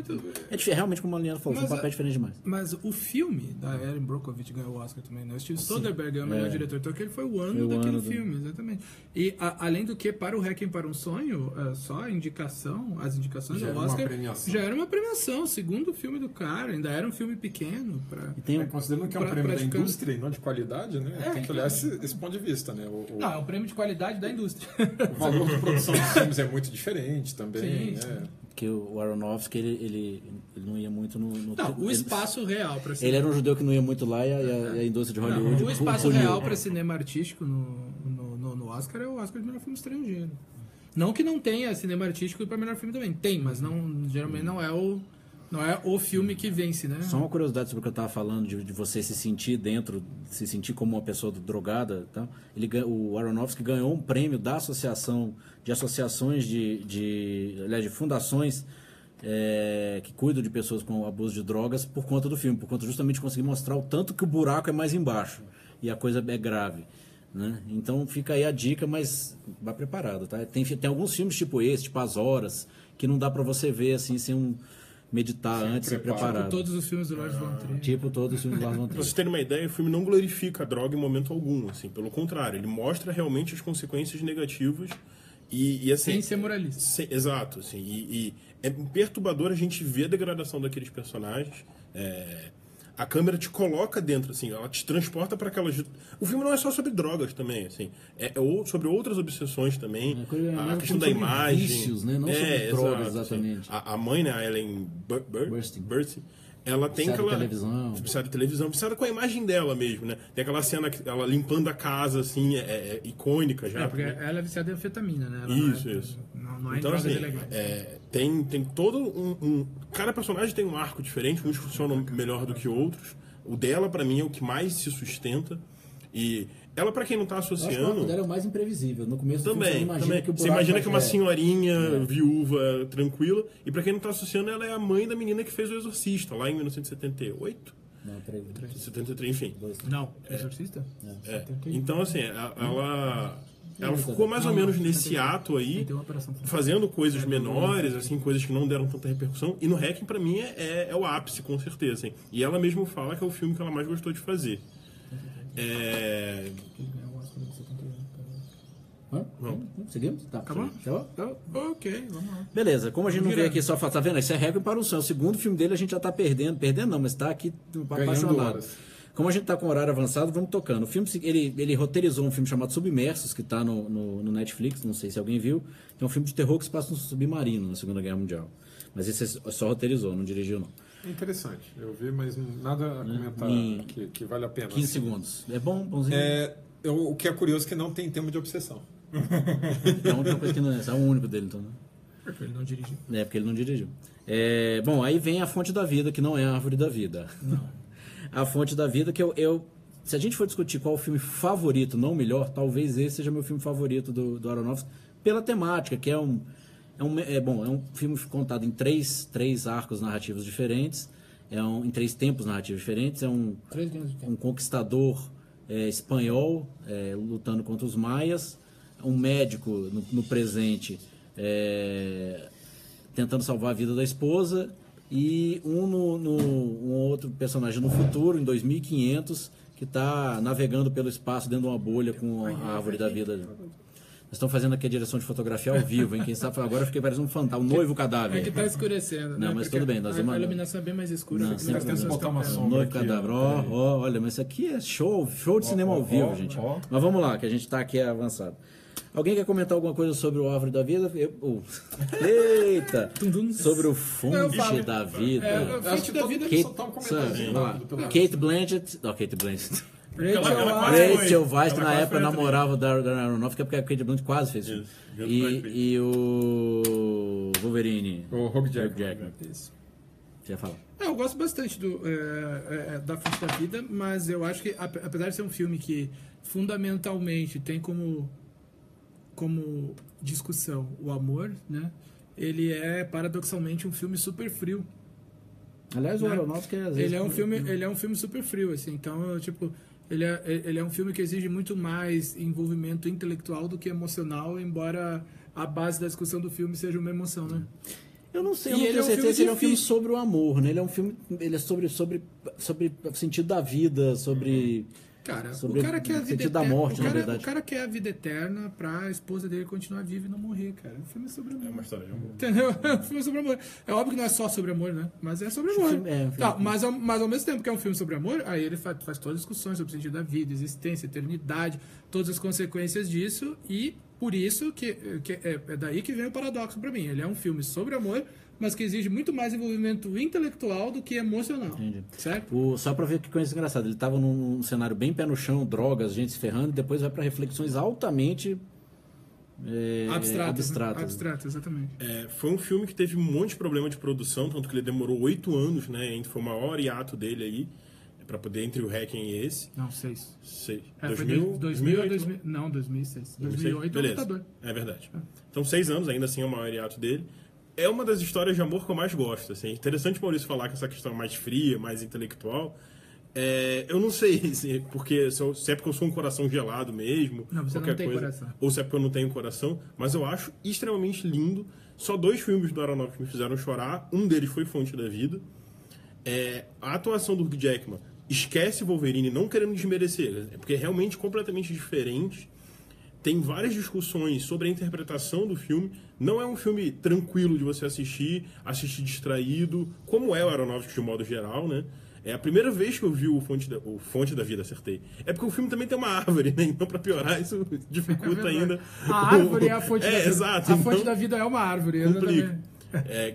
realmente, como a Liana falou, foi um papel diferente demais. Mas o filme da Erin Brockovich ganhou o Oscar também, né? O Steve Soderbergh é o melhor diretor, então aquele foi o ano daquele filme, exatamente. E além do que, para o Requiem para um Sonho, só as indicações do Oscar já era uma premiação, o segundo filme do cara, ainda era um filme pequeno. Considerando que é um prêmio da indústria e não de qualidade, né? Tem que olhar esse ponto de vista, né? Não, é um prêmio de qualidade da indústria. O valor de produção dos filmes é muito diferente também. Sim. Que o Aronofsky, ele não ia muito no... o espaço real para cinema. Ele era um judeu que não ia muito lá, e a indústria de Hollywood... O espaço real para cinema artístico no Oscar é o Oscar de melhor filme estrangeiro. Não que não tenha cinema artístico para melhor filme também. Tem, mas geralmente não é o filme que vence, né? Só uma curiosidade sobre o que eu estava falando, de você se sentir se sentir como uma pessoa drogada. Tá? O Aronofsky ganhou um prêmio da associações de fundações que cuidam de pessoas com abuso de drogas por conta do filme, por conta justamente de conseguir mostrar o tanto que o buraco é mais embaixo e a coisa é grave. Né? Então fica aí a dica, mas vá preparado. Tá? Tem alguns filmes tipo esse, tipo As Horas, que não dá para você ver assim sem meditar antes e preparado. Tipo todos os filmes do Lars von Trier. Tipo todos os filmes do Lars von Trier. Pra vocês terem uma ideia, o filme não glorifica a droga em momento algum, assim, pelo contrário, ele mostra realmente as consequências negativas e assim... Sem ser moralista. Exato, assim, e é perturbador a gente ver a degradação daqueles personagens. A câmera te coloca dentro, assim, ela te transporta para aquelas... O filme não é só sobre drogas também, assim, é sobre outras obsessões também, a questão da imagem... Vícios, né? Não sobre drogas, exatamente. Assim, a mãe, né, a Ellen Burstyn, ela tem aquela... Viciada em televisão, viciada com a imagem dela mesmo, né? Tem aquela cena, ela limpando a casa, assim, icônica já. Porque ela é viciada em anfetamina, né? Isso. Não é então, drogas assim, ilegais. tem todo cada personagem tem um arco diferente, uns funcionam melhor do que outros. O dela, pra mim, é o que mais se sustenta. E ela, pra quem não tá associando... Eu acho que o arco dela é o mais imprevisível. No começo também, do filme, você imagina que é uma senhorinha viúva, tranquila. E pra quem não tá associando, ela é a mãe da menina que fez O Exorcista, lá em 1978. Não, 73, enfim. Não, Exorcista? Então, assim, ela ficou mais ou menos nesse ato aí, fazendo coisas menores, assim, coisas que não deram tanta repercussão. E no Requiem, pra mim, é o ápice, com certeza. Assim. E ela mesma fala que é o filme que ela mais gostou de fazer. Seguimos? Tá. Acabou? Ok, vamos lá. Beleza, como a gente não veio aqui só falar, tá vendo? Esse é Requiem para um Sonho. O segundo filme dele a gente já tá perdendo não, mas tá aqui apaixonado. Como a gente tá com horário avançado, vamos tocando. O filme, ele roteirizou um filme chamado Submersos, que tá no Netflix, não sei se alguém viu. É um filme de terror que se passa no submarino, na Segunda Guerra Mundial. Mas esse só roteirizou, não dirigiu não. Interessante, eu vi, mas nada a comentar que vale a pena. 15 segundos. É bonzinho. O que é curioso é que não tem tema de obsessão. É a única coisa que não é o único dele, então, né? Porque ele não dirigiu. Porque ele não dirigiu. Bom, aí vem a Fonte da Vida, que não é a Árvore da Vida. Não. A Fonte da Vida, que se a gente for discutir qual é o filme favorito, não o melhor, talvez esse seja meu filme favorito do Aronofsky, pela temática, que é um filme contado em três arcos narrativos diferentes, em 3 tempos narrativos diferentes, é um conquistador espanhol lutando contra os maias, um médico no presente tentando salvar a vida da esposa, e um outro personagem no futuro, em 2500, que está navegando pelo espaço dentro de uma bolha com a Árvore da Vida. Nós estamos fazendo aqui a direção de fotografia ao vivo, hein? Quem sabe agora eu fiquei parecendo um fantasma, um noivo cadáver. É que está escurecendo, né? Não, mas tudo bem. A iluminação é bem mais escura. Não, sempre temos que botar uma sombra. Um noivo cadáver. Olha, mas isso aqui é show de cinema ao vivo, gente. Mas vamos lá, que a gente está aqui avançado. Alguém quer comentar alguma coisa sobre o Árvore da Vida? Eita! Sobre o Fonte da Vida. Fonte da Vida Kate Blanchett. Rachel Weisz, que ela na quase época foi namorava o Darren Aronofsky, porque a Kate Blanchett quase fez isso. Isso, junto com o Brad Pitt. E o Wolverine. O Hugh Jackman. Isso. Você ia falar. Eu gosto bastante da Fonte da Vida, mas eu acho que, apesar de ser um filme que fundamentalmente tem como discussão o amor, né? Ele é paradoxalmente um filme super frio. Aliás, o Né? Aronofsky às vezes... Ele é um filme super frio, assim. Então, tipo, ele é um filme que exige muito mais envolvimento intelectual do que emocional, embora a base da discussão do filme seja uma emoção, né? Eu não sei, eu E não ele tenho é um certeza filme se ele é um filme difícil. sobre o amor, né? Ele é um filme... Ele é sobre o sentido da vida, sobre... Cara, Sobre o cara quer a o vida sentido da eterna. morte, na verdade. O cara quer a vida eterna pra esposa dele continuar viva e não morrer, cara. O filme é sobre amor. É uma história de amor. Entendeu? O filme é sobre amor. É óbvio que não é só sobre amor, né? Mas é sobre amor. Tá, mas ao mesmo tempo que é um filme sobre amor, aí ele faz todas as discussões sobre o sentido da vida, existência, eternidade, todas as consequências disso, e por isso que é daí que vem o paradoxo pra mim. Ele é um filme sobre amor, mas que exige muito mais envolvimento intelectual do que emocional. Entendi. Certo? Só pra ver que coisa engraçada, ele tava num cenário bem pé no chão, drogas, gente se ferrando, e depois vai pra reflexões altamente Abstrato, exatamente. Foi um filme que teve um monte de problema de produção, tanto que ele demorou 8 anos, né? Ainda foi o maior hiato dele aí, pra poder entre o Hacking e esse. Não, 6. Sei. Foi 2000, 2008? Não, 2006. 2008 é o Beleza. Lutador. É verdade. Então, 6 anos, ainda assim, é o maior hiato dele. É uma das histórias de amor que eu mais gosto. Assim. É interessante o Maurício falar que essa questão mais fria, mais intelectual. Eu não sei porque se é porque eu sou um coração gelado mesmo. Não, você qualquer não tem coisa, coração. ou se é porque eu não tenho coração. Mas eu acho extremamente lindo. Só 2 filmes do Aronofsky me fizeram chorar. Um deles foi Fonte da Vida. A atuação do Hugh Jackman esquece Wolverine, não querendo desmerecer, porque é realmente completamente diferente. Tem várias discussões sobre a interpretação do filme. Não é um filme tranquilo de você assistir distraído, como é o Aronofsky de modo geral, né? É a primeira vez que eu vi o Fonte da Vida, acertei. É porque o filme também tem uma árvore, né? Então, pra piorar, isso dificulta ainda. A árvore é a fonte da vida. Exato. A fonte da vida é uma árvore. Complica.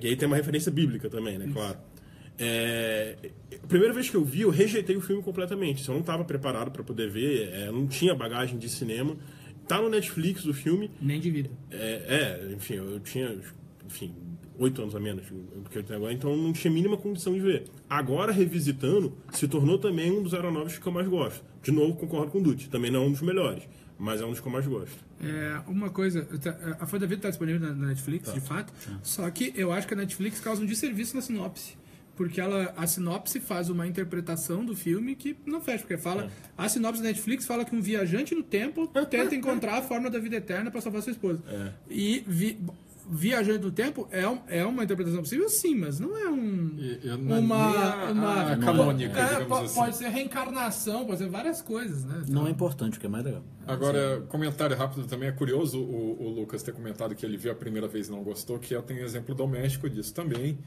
E aí tem uma referência bíblica também, né? Isso. Claro. A primeira vez que eu vi, eu rejeitei o filme completamente. Eu não estava preparado para poder ver, não tinha bagagem de cinema. Tá no Netflix o filme. Nem de vida. Enfim, eu tinha 8 anos a menos do que eu tenho agora, então eu não tinha a mínima condição de ver. Agora, revisitando, se tornou também um dos Aronofsky que eu mais gosto. De novo, concordo com o Dutti. Também não é um dos melhores, mas é um dos que eu mais gosto. Uma coisa, a Fonte da Vida está disponível na Netflix, de fato, só que eu acho que a Netflix causa um desserviço na sinopse. Porque a sinopse faz uma interpretação do filme que não fecha, porque a sinopse da Netflix fala que um viajante no tempo tenta encontrar a fórmula da vida eterna para salvar sua esposa. E viajante no tempo é uma interpretação possível, sim, mas não é uma canônica, digamos assim. Pode ser reencarnação, pode ser várias coisas, né? Não é importante, o que é mais legal. Agora, comentário rápido também, é curioso o Lucas ter comentado que ele viu a primeira vez e não gostou, que eu tenho exemplo doméstico disso também.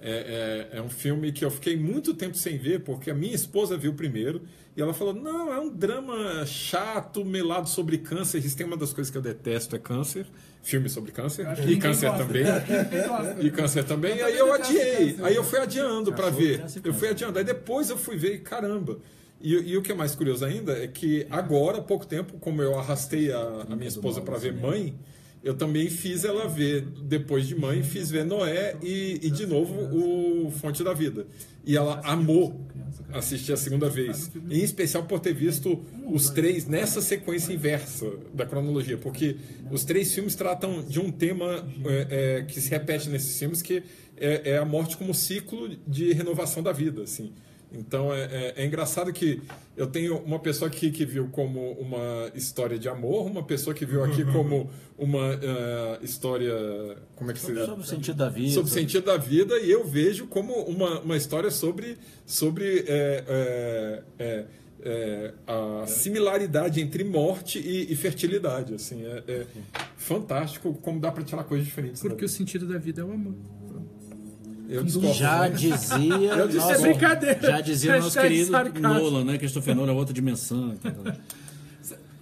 É um filme que eu fiquei muito tempo sem ver, porque a minha esposa viu primeiro e ela falou, não, é um drama chato, melado sobre câncer. Isso tem uma das coisas que eu detesto, é câncer. Filme sobre câncer. E câncer também. E câncer também. E aí eu adiei. Aí eu fui adiando para ver. Eu fui adiando. Aí depois eu fui ver e caramba. E o que é mais curioso ainda é que agora, há pouco tempo, como eu arrastei a minha esposa para ver Mãe, eu também fiz ela ver, depois de Mãe, fiz ver Noé e de novo o Fonte da Vida. E ela amou assistir a segunda vez. Em especial por ter visto os 3 nessa sequência inversa da cronologia. Porque os 3 filmes tratam de um tema que se repete nesses filmes, que é a morte como ciclo de renovação da vida, assim. Então é engraçado que eu tenho uma pessoa aqui que viu como uma história de amor, uma pessoa que viu aqui como uma história, como é que se diz? Sobre o sentido da vida. Sobre o sentido da vida, e eu vejo como uma história sobre a similaridade entre morte e fertilidade. Assim, é fantástico como dá para tirar coisas diferentes. Porque o sentido da vida é o amor. Eu discordo. Já dizia. É brincadeira. Já dizia nosso Hashtag querido sarcasmo. Nolan, né? Christopher Nolan é outra dimensão.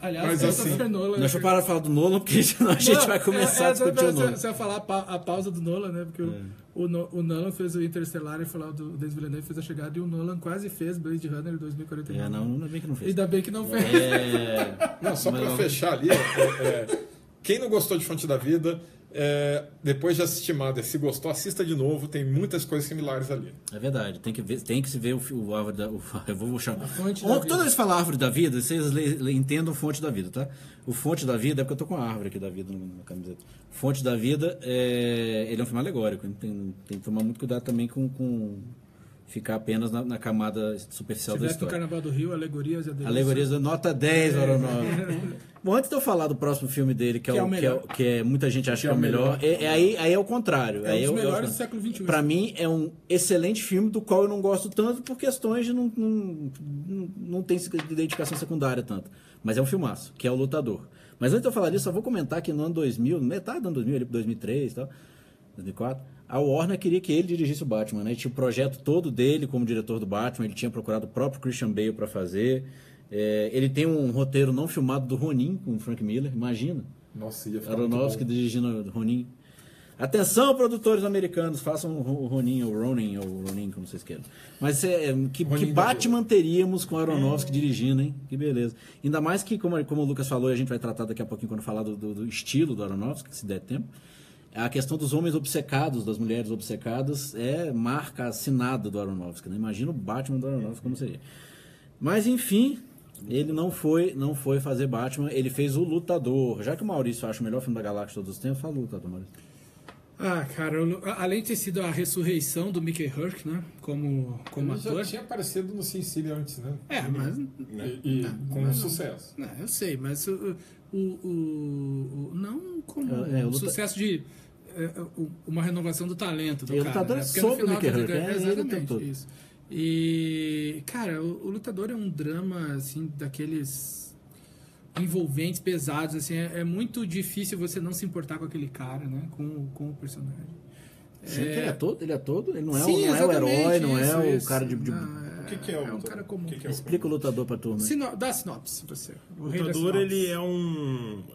Aliás, Mas Christopher assim, Nolan... Deixa eu parar de falar do Nolan, porque senão a gente vai começar a discutir o Nolan. Você vai falar a pausa do Nolan, né? Porque o Nolan fez o Interstellar e falou do Denis Villeneuve fez a chegada, e o Nolan quase fez Blade Runner 2049. Não, ainda bem que não fez. Ainda bem que não fez. Não, só para fechar ali, quem não gostou de Fonte da Vida, depois de assistir Mother, se gostou, assista de novo, tem muitas coisas similares ali. É verdade, tem que se ver o árvore da... eu vou chamar. Fonte da Toda Vida. vez que fala árvore da vida, vocês entendam Fonte da Vida, tá? O Fonte da Vida, é porque eu tô com a árvore aqui da vida na camiseta. Fonte da Vida, ele é um filme alegórico, tem que tomar muito cuidado também com ficar apenas na camada superficial da Tivesse no história. Carnaval do Rio, Alegorias e Adelícias. Alegorias da nota 10, Aronofsky. Bom, antes de eu falar do próximo filme dele, que é o melhor, muita gente acha que é o melhor, aí é o contrário. É um dos melhores do século XXI. Pra mim, é um excelente filme do qual eu não gosto tanto por questões de não tem dedicação secundária tanto. Mas é um filmaço, que é O Lutador. Mas antes de eu falar disso, só vou comentar que no ano 2000, metade do ano 2000, ali pro 2003 e tal, 2004, a Warner queria que ele dirigisse o Batman, né? Tinha o projeto todo dele como diretor do Batman, ele tinha procurado o próprio Christian Bale para fazer. Ele tem um roteiro não filmado do Ronin com o Frank Miller, imagina. Nossa, ia ficar Aronofsky dirigindo o Ronin. Atenção, produtores americanos, façam o Ronin, ou Ronin, como vocês queiram. Mas que Batman teríamos com o Aronofsky dirigindo, hein? Que beleza. Ainda mais que, como o Lucas falou, e a gente vai tratar daqui a pouquinho quando falar do estilo do Aronofsky, se der tempo. A questão dos homens obcecados, das mulheres obcecadas, é marca assinada do Aronofsky, né? Imagina o Batman do Aronofsky como seria. Mas, enfim, ele não foi fazer Batman, ele fez O Lutador. Já que o Maurício acha o melhor filme da galáxia de todos os tempos, fala O Lutador, Maurício. Cara, além de ter sido a ressurreição do Mickey Rourke, né? Como Ele ator. já tinha aparecido no Sin City antes, né? Mas... Com sucesso. Não, eu sei, mas não como sucesso de uma renovação do talento do O cara. Lutador Né? é Porque sobre no o Mickey final Rourke, ele o tempo todo. isso. E, cara, o Lutador é um drama, assim, daqueles envolventes, pesados, assim, é muito difícil você não se importar com aquele cara, né? Com o personagem. Sim, ele é todo, ele não é, Sim, não é o herói, não é isso. o cara de... O que é o um Lutador? cara comum. Explica o Lutador pra turma. Dá sinopse, você. O Lutador, ele é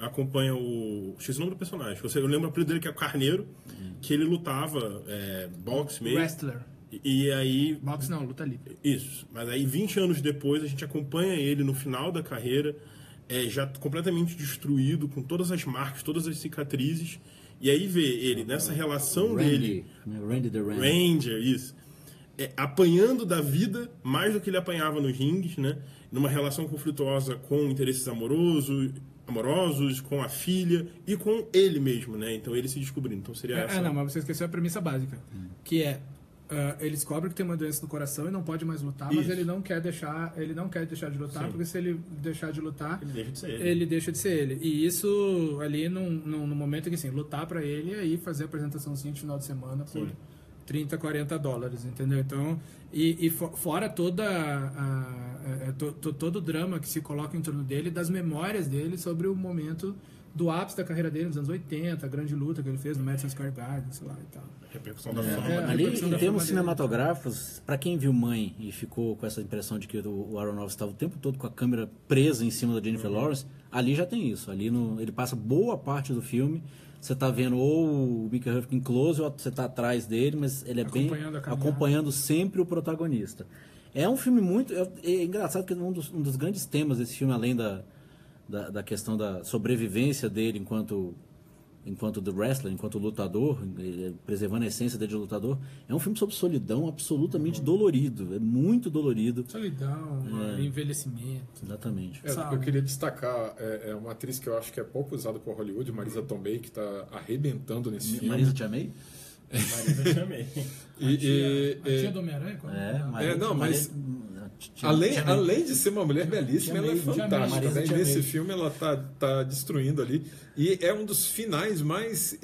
acompanha o... Esqueci o nome do personagem. Eu lembro o apelido dele, que é o Carneiro, que ele lutava boxe mesmo. Wrestler. E aí... Boxe não, luta livre. Isso. Mas aí, 20 anos depois, a gente acompanha ele no final da carreira, já completamente destruído, com todas as marcas, todas as cicatrizes. E aí vê ele nessa relação dele... Randy the Ranger, isso. Apanhando da vida mais do que ele apanhava nos rings, né? Numa relação conflituosa com interesses amorosos, com a filha e com ele mesmo, né? Então ele se descobrindo. Então seria essa. Não, mas você esqueceu a premissa básica, que é ele descobre que tem uma doença no coração e não pode mais lutar, mas ele não quer deixar de lutar, porque se ele deixar de lutar, ele deixa de ser ele. E isso ali no momento que assim, lutar pra ele e aí fazer a apresentaçãozinha de final de semana por $30, $40, entendeu? Então, fora todo o drama que se coloca em torno dele, das memórias dele sobre o momento do ápice da carreira dele nos anos 80, a grande luta que ele fez no Madison Square Garden, sei lá e tal. Repercussão da fama. Ali, em termos cinematográficos, para quem viu Mãe e ficou com essa impressão de que o Aronofsky estava o tempo todo com a câmera presa em cima da Jennifer Lawrence, ali já tem isso. Ali ele passa boa parte do filme. Você está vendo ou o Mickey Rourke em close ou você está atrás dele, mas ele é bem acompanhando sempre o protagonista. É um filme muito... É engraçado que um dos grandes temas desse filme, além da questão da sobrevivência dele enquanto the wrestler, enquanto lutador, preservando a essência dele de lutador, é um filme sobre solidão absolutamente dolorido, é muito dolorido. Solidão, envelhecimento. Exatamente. Eu queria destacar uma atriz que eu acho que é pouco usada por Hollywood, Marisa Tomei, que está arrebentando nesse filme. Marisa Te Amei? Marisa Te Amei. A tia do Homem-Aranha? Além de ser uma mulher belíssima, ela é fantástica. Né? E nesse filme ela tá destruindo ali. E é um dos finais mais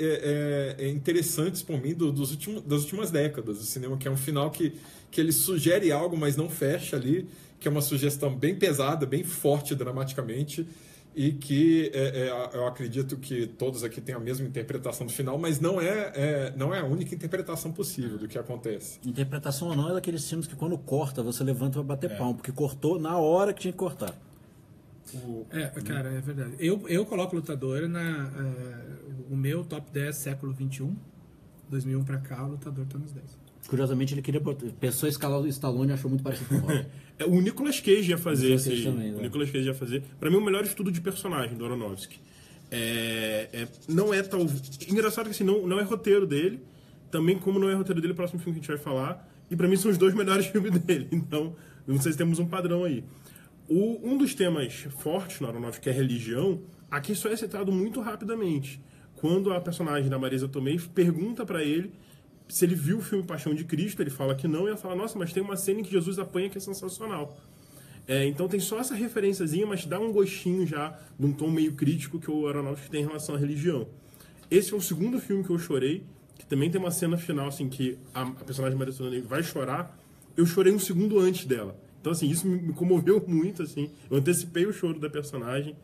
interessantes por mim das últimas décadas do cinema, que é um final que ele sugere algo, mas não fecha ali, que é uma sugestão bem pesada, bem forte dramaticamente, e que eu acredito que todos aqui têm a mesma interpretação do final, mas não é a única interpretação possível do que acontece. Interpretação ou não é daqueles filmes que quando corta, você levanta e vai bater palma, porque cortou na hora que tinha que cortar. Cara, é verdade. Eu coloco Lutador o meu top 10 século XXI, 2001 pra cá, o Lutador tá nos 10. Curiosamente, ele queria botar... Pessoa escalar o Stallone e achou muito parecido com o Rock. O Nicolas Cage ia fazer também, né? O Nicolas Cage ia fazer. Pra mim, o melhor estudo de personagem do Aronofsky. Não é tão... Engraçado que assim, não é roteiro dele. Também, como não é roteiro dele, o próximo filme que a gente vai falar. E pra mim, são os 2 melhores filmes dele. Então, não sei se temos um padrão aí. Um dos temas fortes no Aronofsky, que é a religião, aqui só é citado muito rapidamente. Quando a personagem da Marisa Tomei pergunta pra ele se ele viu o filme Paixão de Cristo, ele fala que não, e ela fala, nossa, mas tem uma cena em que Jesus apanha que é sensacional. Então tem só essa referenciazinha, mas dá um gostinho já de um tom meio crítico que o Aronofsky tem em relação à religião. Esse é o segundo filme que eu chorei, que também tem uma cena final, assim, que a personagem Marisa Tomei vai chorar. Eu chorei um segundo antes dela. Então, assim, isso me comoveu muito, assim. Eu antecipei o choro da personagem.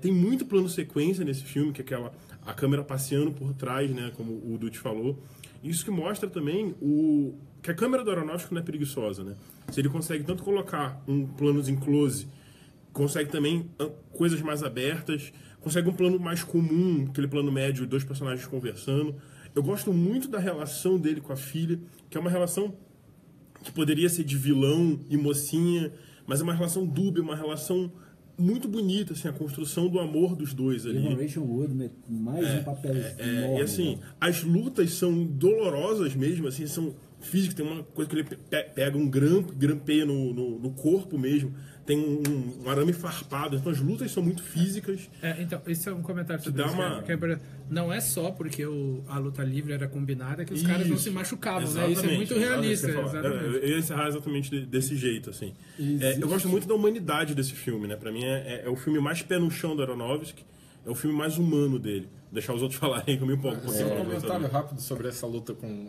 Tem muito plano sequência nesse filme, que é a câmera passeando por trás, né, como o Dutti falou. Isso que mostra também que a câmera do Aronofsky não é preguiçosa, né? Se ele consegue tanto colocar planos em close, consegue também coisas mais abertas, consegue um plano mais comum, aquele plano médio, 2 personagens conversando. Eu gosto muito da relação dele com a filha, que é uma relação que poderia ser de vilão e mocinha, mas é uma relação dúbia, uma relação muito bonita, assim, a construção do amor dos dois ali. Evan Rachel Wood, mais um papel enorme. E assim, as lutas são dolorosas mesmo, assim, são físicas, tem uma coisa que ele pega grampeia no corpo mesmo, tem um arame farpado, então as lutas são muito físicas. Então, esse é um comentário sobre isso. Não é só porque a luta livre era combinada que os caras não se machucavam, exatamente, né? Isso é muito realista. Eu ia encerrar exatamente desse jeito, assim. Eu gosto muito da humanidade desse filme, né? Pra mim é o filme mais pé no chão do Aronofsky, é o filme mais humano dele. Deixar os outros falarem que eu me empolgo. Um comentário rápido sobre essa luta com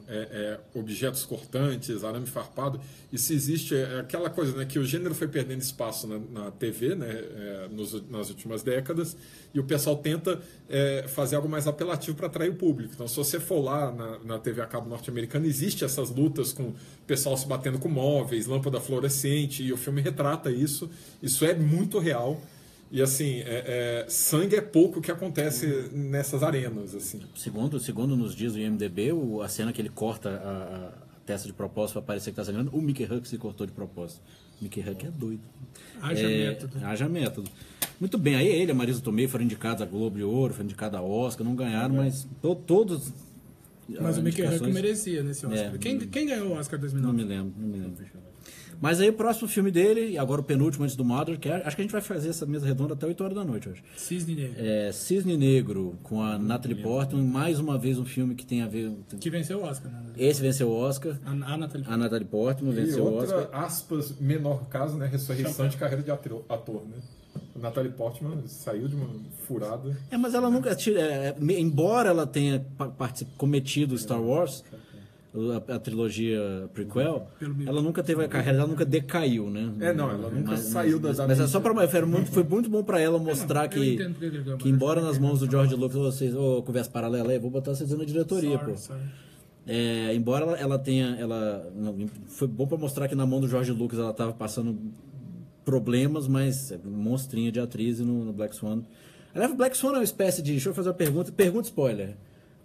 objetos cortantes, arame farpado. E se existe aquela coisa, né, que o gênero foi perdendo espaço na TV, né, nas últimas décadas, e o pessoal tenta fazer algo mais apelativo para atrair o público. Então, se você for lá na TV a cabo norte-americana, existe essas lutas com o pessoal se batendo com móveis, lâmpada fluorescente, e o filme retrata isso. Isso é muito real. E assim, sangue é pouco que acontece nessas arenas. Assim. Segundo nos diz o IMDb, a cena que ele corta a testa de propósito para parecer que está sangrando, o Mickey Huck se cortou de propósito. O Mickey Huck é doido. Haja método. Muito bem, aí ele e a Marisa Tomei foram indicados a Globo de Ouro, foram indicados a Oscar, não ganharam, mas todos... Mas o Mickey Huck merecia nesse Oscar. Quem ganhou o Oscar 2009? Não me lembro. Mas aí o próximo filme dele, e agora o penúltimo antes do Mother, que acho que a gente vai fazer essa mesa redonda até 8 horas da noite hoje. Cisne Negro. Cisne Negro, com a Natalie Portman, mais uma vez um filme que tem a ver... Que venceu o Oscar, né? Esse venceu o Oscar. A Natalie Portman venceu o Oscar. Aspas, menor caso, né? Ressurreição de carreira de ator, né? A Natalie Portman saiu de uma furada. Mas ela nunca... embora ela tenha cometido Star Wars... A trilogia prequel, ela nunca teve a carreira, ela nunca decaiu, né? Ela nunca saiu das Mas é só para foi muito bom para ela mostrar que embora nas mãos do George Lucas vocês conversa paralela aí, vou botar vocês na diretoria, embora ela tenha, foi bom para mostrar que na mão do George Lucas ela estava passando problemas, mas monstrinha de atriz no Black Swan. Aliás, Black Swan é uma espécie de, deixa eu fazer uma pergunta spoiler.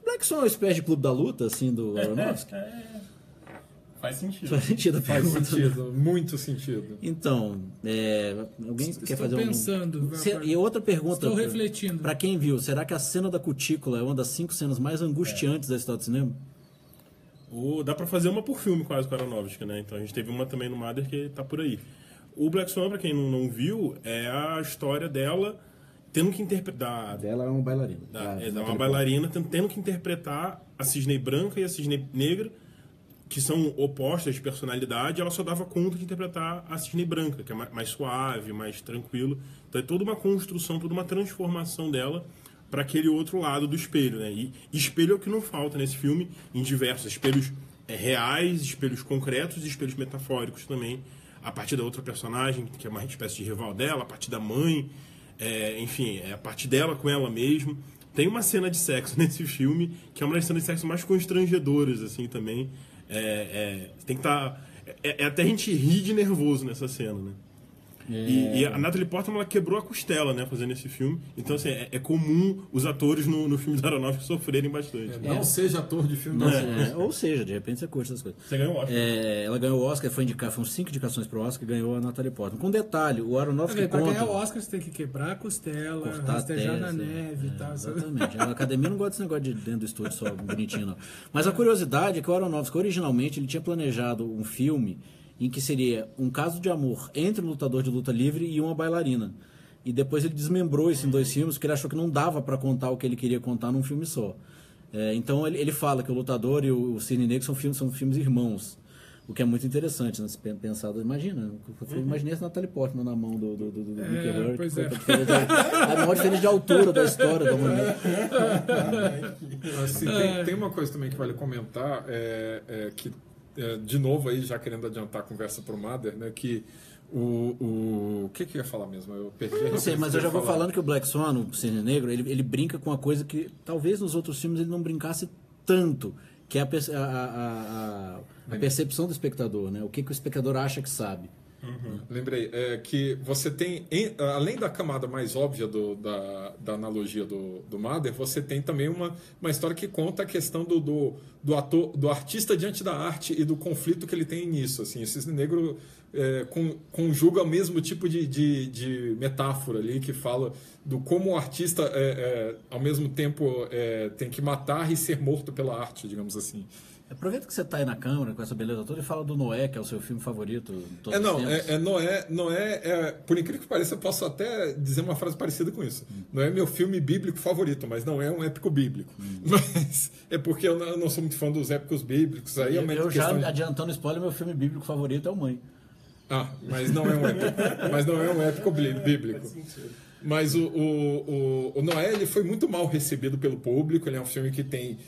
Black Swan é uma espécie de clube da luta, assim, do Aronofsky? Faz sentido. Faz sentido, muito sentido. Então, alguém quer fazer pensando. E outra pergunta. Estou refletindo. Para quem viu, será que a cena da cutícula é uma das 5 cenas mais angustiantes da história do cinema? Dá pra fazer uma por filme quase com a Aronofsky, né? Então a gente teve uma também no Mother que tá por aí. O Black Swan, pra quem não viu, é a história dela... tendo que interpretar... Ela é uma bailarina. Uma bailarina tendo que interpretar a Cisne Branca e a Cisne Negra, que são opostas de personalidade. Ela só dava conta de interpretar a Cisne Branca, que é mais suave, mais tranquilo. Então é toda uma construção, toda uma transformação dela para aquele outro lado do espelho, né? E espelho é o que não falta nesse filme, em diversos espelhos reais, espelhos concretos e espelhos metafóricos também, a partir da outra personagem, que é uma espécie de rival dela, a partir da mãe... enfim, a parte dela com ela mesmo. Tem uma cena de sexo nesse filme que é uma das cenas de sexo mais constrangedoras, assim, também. Tem que estar... até a gente rir de nervoso nessa cena, né? E a Natalie Portman, ela quebrou a costela, né, fazendo esse filme. Então, assim, é comum os atores no filme da Aronofsky sofrerem bastante. Não seja ator de filme. Ou seja, de repente você curte essas coisas. Você ganhou o Oscar. Ela ganhou o Oscar, foram 5 indicações para o Oscar e ganhou a Natalie Portman. Com detalhe, o Aronofsky Pra conta... ganhar o Oscar, você tem que quebrar a costela, cortar rastejar a na testa, neve e tal. Exatamente. A academia não gosta desse negócio de dentro do estúdio só bonitinho, não. Mas a curiosidade é que o Aronofsky, originalmente, ele tinha planejado um filme em que seria um caso de amor entre um lutador de luta livre e uma bailarina. E depois ele desmembrou isso em 2 filmes, porque ele achou que não dava para contar o que ele queria contar num filme só. Então ele fala que o Lutador e o Cisne Negro são filmes irmãos. O que é muito interessante, né? Se pensar, imagina, eu imaginei essa Natalie Portman na mão do Mickey Rourke. Pois é. A maior diferença de altura da história da mulher. Assim, tem uma coisa também que vale comentar, que, de novo, aí, já querendo adiantar a conversa pro Mother, né, que o que eu ia falar mesmo? Eu perdi a Não sei, mas eu já vou falar. falando que o Black Swan, o Cisne Negro, ele brinca com uma coisa que talvez nos outros filmes ele não brincasse tanto, que é a percepção do espectador, né? O que o espectador acha que sabe. Lembrei, que você tem, além da camada mais óbvia da analogia do Mother, você tem também uma história que conta a questão do artista diante da arte e do conflito que ele tem nisso. Assim, o Cisne Negro conjuga o mesmo tipo de metáfora ali, que fala do como o artista, ao mesmo tempo, tem que matar e ser morto pela arte, digamos assim. Aproveita que você está aí na câmera com essa beleza toda e fala do Noé, que é o seu filme favorito. Noé, por incrível que pareça, eu posso até dizer uma frase parecida com isso. Não é meu filme bíblico favorito, mas não é um épico bíblico. Mas é porque eu não sou muito fã dos épicos bíblicos. Aí eu já adiantando spoiler, meu filme bíblico favorito é o Mãe. Mas não é um épico bíblico. Mas o Noé, ele foi muito mal recebido pelo público. Ele é um filme que tem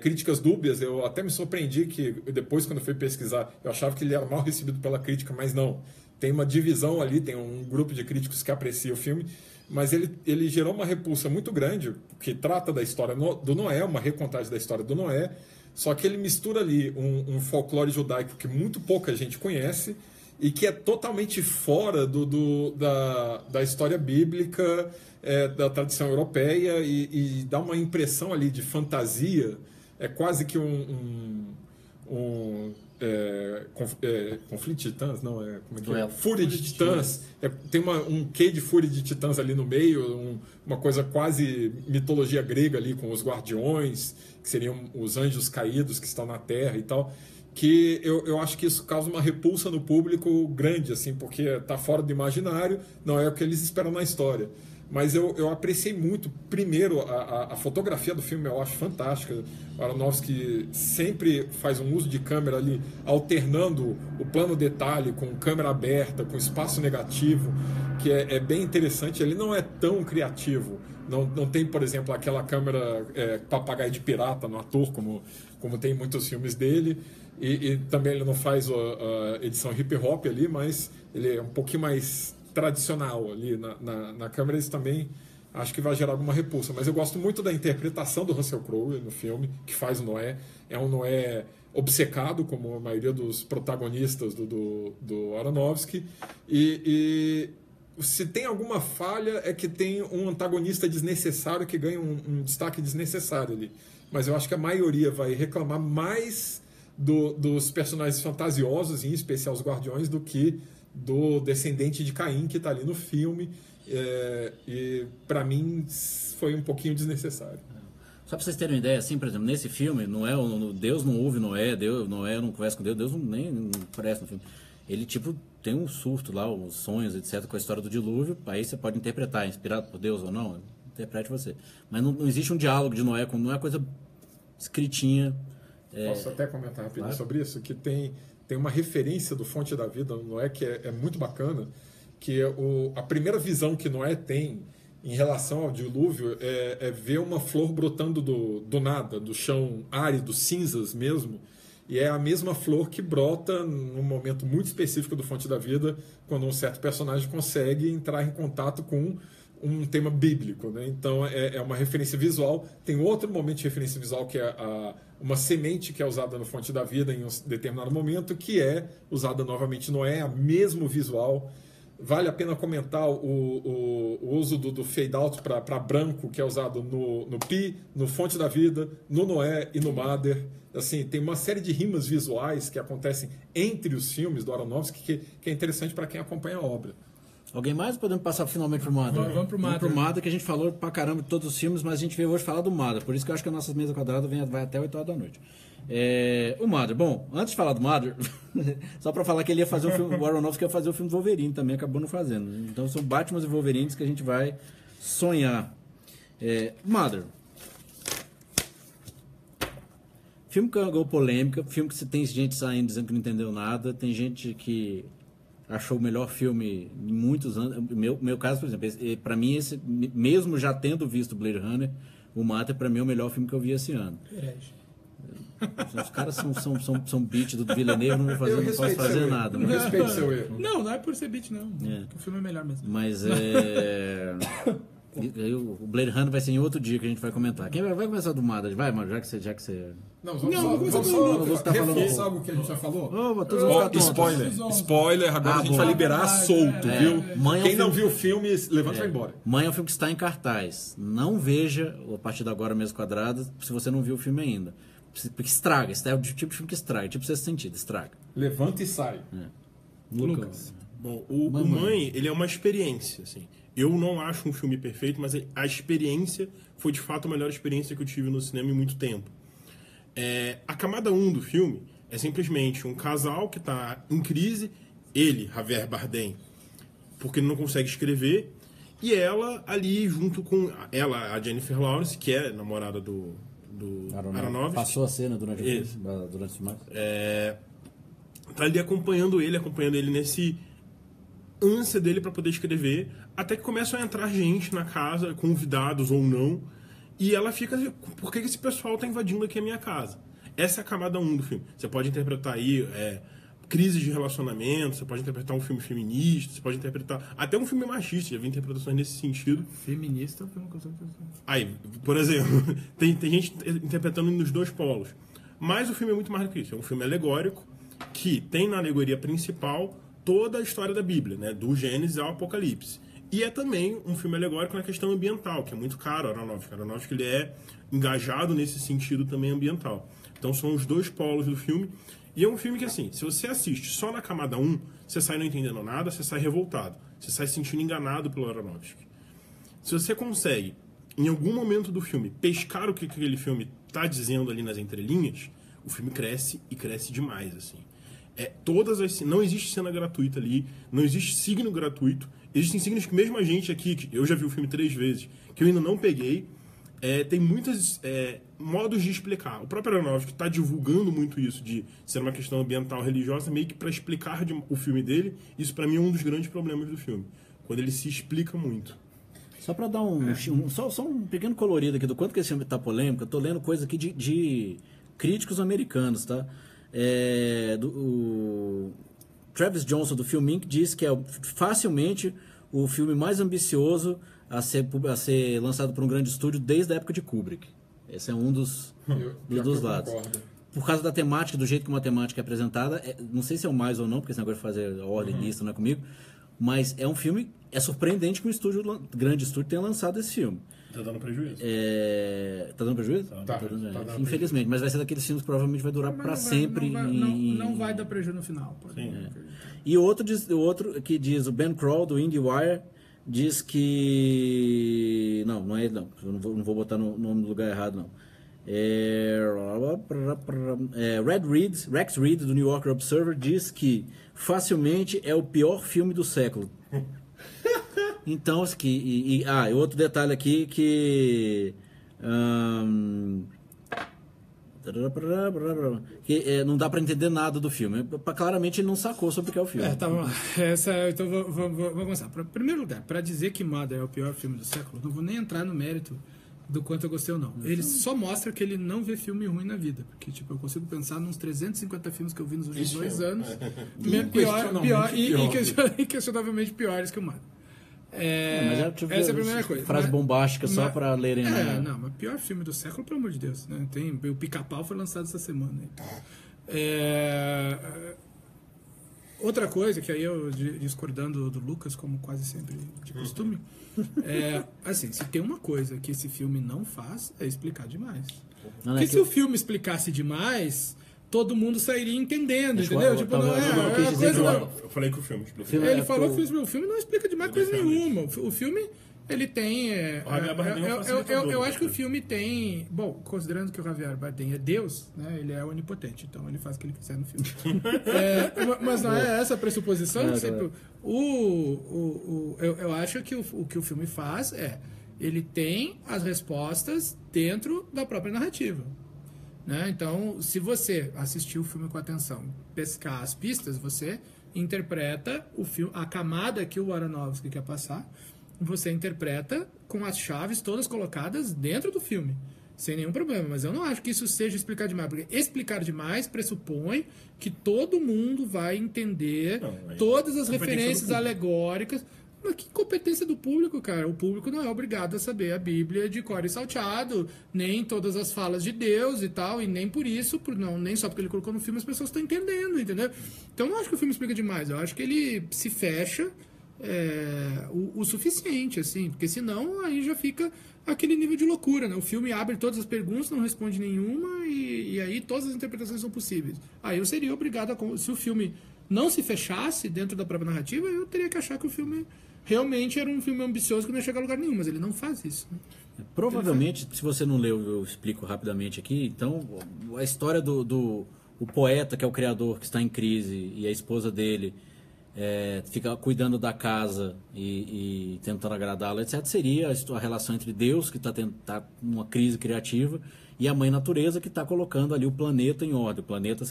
críticas dúbias. Eu até me surpreendi que depois, quando eu fui pesquisar, eu achava que ele era mal recebido pela crítica, mas não. Tem uma divisão ali, tem um grupo de críticos que aprecia o filme, mas ele gerou uma repulsa muito grande, que trata da história do Noé, uma recontagem da história do Noé, só que ele mistura ali um folclore judaico que muito pouca gente conhece, e que é totalmente fora da história bíblica, da tradição europeia, e dá uma impressão ali de fantasia, quase que conflito de titãs, não, como é que é? Fúria de titãs, tem um quê de fúria de titãs ali no meio, uma coisa quase mitologia grega ali, com os guardiões, que seriam os anjos caídos que estão na terra e tal, que eu acho que isso causa uma repulsa no público grande, assim, porque está fora do imaginário, não é o que eles esperam na história. Mas eu apreciei muito, primeiro, a fotografia do filme, eu acho fantástica. O Aronofsky sempre faz um uso de câmera ali, alternando o plano detalhe com câmera aberta, com espaço negativo, que é bem interessante. Ele não é tão criativo. Não tem, por exemplo, aquela câmera papagaio de pirata no ator, como tem em muitos filmes dele. E também ele não faz a edição hip hop ali, mas ele é um pouquinho mais tradicional ali na câmera. Isso também acho que vai gerar alguma repulsa. Mas eu gosto muito da interpretação do Russell Crowe no filme, que faz o Noé. É um Noé obcecado, como a maioria dos protagonistas do Aronofsky. E se tem alguma falha, é que tem um antagonista desnecessário que ganha um destaque desnecessário ali. Mas eu acho que a maioria vai reclamar mais dos personagens fantasiosos, em especial os guardiões, do que do descendente de Caim que está ali no filme. E para mim foi um pouquinho desnecessário. Só para vocês terem uma ideia, assim, por exemplo, nesse filme, Deus não ouve Noé, Noé não conversa com Deus nem aparece no filme. Ele, tem um surto lá, os sonhos, etc., com a história do dilúvio. Aí você pode interpretar, inspirado por Deus ou não, interprete você. Mas não existe um diálogo de Noé, não é uma coisa escritinha. Posso até comentar rapidinho sobre isso? Que tem uma referência do Fonte da Vida no Noé que é muito bacana, que a primeira visão que Noé tem em relação ao dilúvio é ver uma flor brotando do nada, do chão árido, cinzas mesmo, e é a mesma flor que brota num momento muito específico do Fonte da Vida, quando um certo personagem consegue entrar em contato com um tema bíblico, né? Então é uma referência visual. Tem outro momento de referência visual que é uma semente que é usada no Fonte da Vida em um determinado momento, que é usada novamente no Noé, a mesmo visual Vale a pena comentar o uso do fade out para branco, que é usado no Pi, no Fonte da Vida, no Noé e no Mother. Assim, tem uma série de rimas visuais que acontecem entre os filmes do Aronofsky que é interessante para quem acompanha a obra. Alguém mais? Podemos passar finalmente pro Mother? Vamos pro Mother. Vamos pro Mother, que a gente falou pra caramba de todos os filmes, mas a gente veio hoje falar do Mother. Por isso que eu acho que a nossa mesa quadrada vai até 8 horas da noite. O Mother. Bom, antes de falar do Mother, só pra falar que ele ia fazer o filme, o Aronofsky ia fazer o filme do Wolverine também, acabou não fazendo. Então são Batman e Wolverines que a gente vai sonhar. Mother. Filme que ganhou polêmica, filme que tem gente saindo dizendo que não entendeu nada, tem gente que achou o melhor filme em muitos anos. Meu caso, por exemplo, para mim, esse, mesmo já tendo visto Blade Runner, o Mother, para mim, é o melhor filme que eu vi esse ano. Os caras são beat do Villeneuve, não posso fazer nada. Não respeito seu erro. Não é por ser beat, não. O filme é melhor mesmo. Mas o Blade Runner vai ser em outro dia que a gente vai comentar. Quem vai começar do Mother? Vai, mano, já que você... Não, vamos só reforçar algo que a gente já falou. Spoiler, agora a gente vai liberar solto, viu? Quem não viu o filme, levanta e vai embora. Mãe é um filme que está em cartaz. Não veja, a partir de agora, Mesa Quadrada, se você não viu o filme ainda. Porque estraga, esse é o tipo de filme que estraga, tipo Sexto Sentido, estraga. Levanta e sai. Lucas. Bom, o Mãe, ele é uma experiência, assim. Eu não acho um filme perfeito, mas a experiência foi, de fato, a melhor experiência que eu tive no cinema em muito tempo. A camada 1 do filme é simplesmente um casal que está em crise, ele, Javier Bardem, porque ele não consegue escrever, e ela ali junto com ela, a Jennifer Lawrence, que é namorada do Aronofsky. Passou a cena durante o filme. Tá ali acompanhando ele nesse ânsia dele para poder escrever, até que começam a entrar gente na casa, convidados ou não, e ela fica, por que esse pessoal tá invadindo aqui a minha casa? Essa é a camada 1 do filme. Você pode interpretar aí crise de relacionamento, você pode interpretar um filme feminista, você pode interpretar até um filme machista, já vi interpretações nesse sentido. Feminista é um filme que eu tô pensando. Aí, por exemplo, tem gente interpretando nos dois polos. Mas o filme é muito mais do que isso. É um filme alegórico que tem na alegoria principal toda a história da Bíblia, né? Do Gênesis ao Apocalipse. E é também um filme alegórico na questão ambiental, que é muito caro, Aronofsky. Aronofsky, ele é engajado nesse sentido também ambiental. Então são os dois polos do filme. E é um filme que, assim, se você assiste só na camada 1, você sai não entendendo nada, você sai revoltado. Você sai se sentindo enganado pelo Aronofsky. Se você consegue, em algum momento do filme, pescar o que aquele filme está dizendo ali nas entrelinhas, o filme cresce e cresce demais, assim. Não existe cena gratuita ali, não existe signo gratuito. Existem signos que mesmo a gente aqui, que eu já vi o filme 3 vezes, que eu ainda não peguei, tem muitos modos de explicar. O próprio Aronofsky está divulgando muito isso, de ser uma questão ambiental religiosa, meio que para explicar o filme dele. Isso, para mim, é um dos grandes problemas do filme, quando ele se explica muito. Só para dar só um pequeno colorido aqui do quanto que esse filme está polêmico, eu tô lendo coisa aqui de críticos americanos, tá? O Travis Johnson, do Film Inc., diz que é facilmente o filme mais ambicioso a ser lançado por um grande estúdio desde a época de Kubrick. Esse é um dos lados. Por causa da temática, do jeito que uma temática é apresentada, não sei se é o mais ou não, porque esse negócio de fazer ordem lista não é comigo, mas é um filme, é surpreendente que um grande estúdio tenha lançado esse filme. Tá dando prejuízo. Tá dando prejuízo? Tá Infelizmente, mas vai ser daqueles filmes que provavelmente vai durar para sempre. Não vai dar prejuízo no final. E outro que diz, o Ben Kroll, do IndieWire, diz que... Não é ele, não. Eu não vou botar no nome do lugar errado, não. Rex Reed, do New Yorker Observer, diz que facilmente é o pior filme do século. Então, outro detalhe aqui que não dá pra entender nada do filme. Claramente ele não sacou sobre o que é o filme. Tá bom. Então vamos começar. Em primeiro lugar, para dizer que Mother é o pior filme do século, não vou nem entrar no mérito do quanto eu gostei ou não. Ele só mostra que ele não vê filme ruim na vida. Porque, eu consigo pensar nos 350 filmes que eu vi nos últimos 2 anos. Inquestionavelmente piores que o Mother. Essa é a primeira coisa. Frase bombástica só pra lerem. Não, mas pior filme do século, pelo amor de Deus. Né? O Pica-Pau foi lançado essa semana. outra coisa, que aí eu discordando do Lucas, como quase sempre de costume, assim, se tem uma coisa que esse filme não faz, é explicar demais. Porque se o filme explicasse demais, todo mundo sairia entendendo, entendeu? Tipo, Eu falei que o filme explica. Ele falou que o filme não explica demais coisa nenhuma. O filme, ele tem... eu acho que o filme tem... Bom, considerando que o Javier Bardem é Deus, né? Ele é onipotente, então ele faz o que ele quiser no filme. Mas não é essa a pressuposição. Eu acho que o que o filme faz ele tem as respostas dentro da própria narrativa. Né? Então, se você assistir o filme com atenção, pescar as pistas, você interpreta o filme, a camada que o Aronofsky quer passar, você interpreta com as chaves todas colocadas dentro do filme, sem nenhum problema. Mas eu não acho que isso seja explicar demais, porque explicar demais pressupõe que todo mundo vai entender todas as referências alegóricas. Mas que competência do público, cara? O público não é obrigado a saber a Bíblia de cor e salteado, nem todas as falas de Deus e tal, e nem por isso, nem só porque ele colocou no filme, as pessoas estão entendendo, entendeu? Então eu não acho que o filme explica demais, eu acho que ele se fecha o suficiente, assim, porque senão aí já fica aquele nível de loucura, né? O filme abre todas as perguntas, não responde nenhuma, e aí todas as interpretações são possíveis. Aí eu seria obrigado se o filme não se fechasse dentro da própria narrativa, eu teria que achar que o filme realmente era um filme ambicioso que não ia chegar a lugar nenhum, mas ele não faz isso. Né? Provavelmente, se você não leu, eu explico rapidamente aqui. Então, a história do poeta, que é o criador, que está em crise, e a esposa dele fica cuidando da casa e tentando agradá-la, etc., seria a relação entre Deus, que está numa crise criativa, e a mãe natureza, que está colocando ali o planeta em ordem. O planeta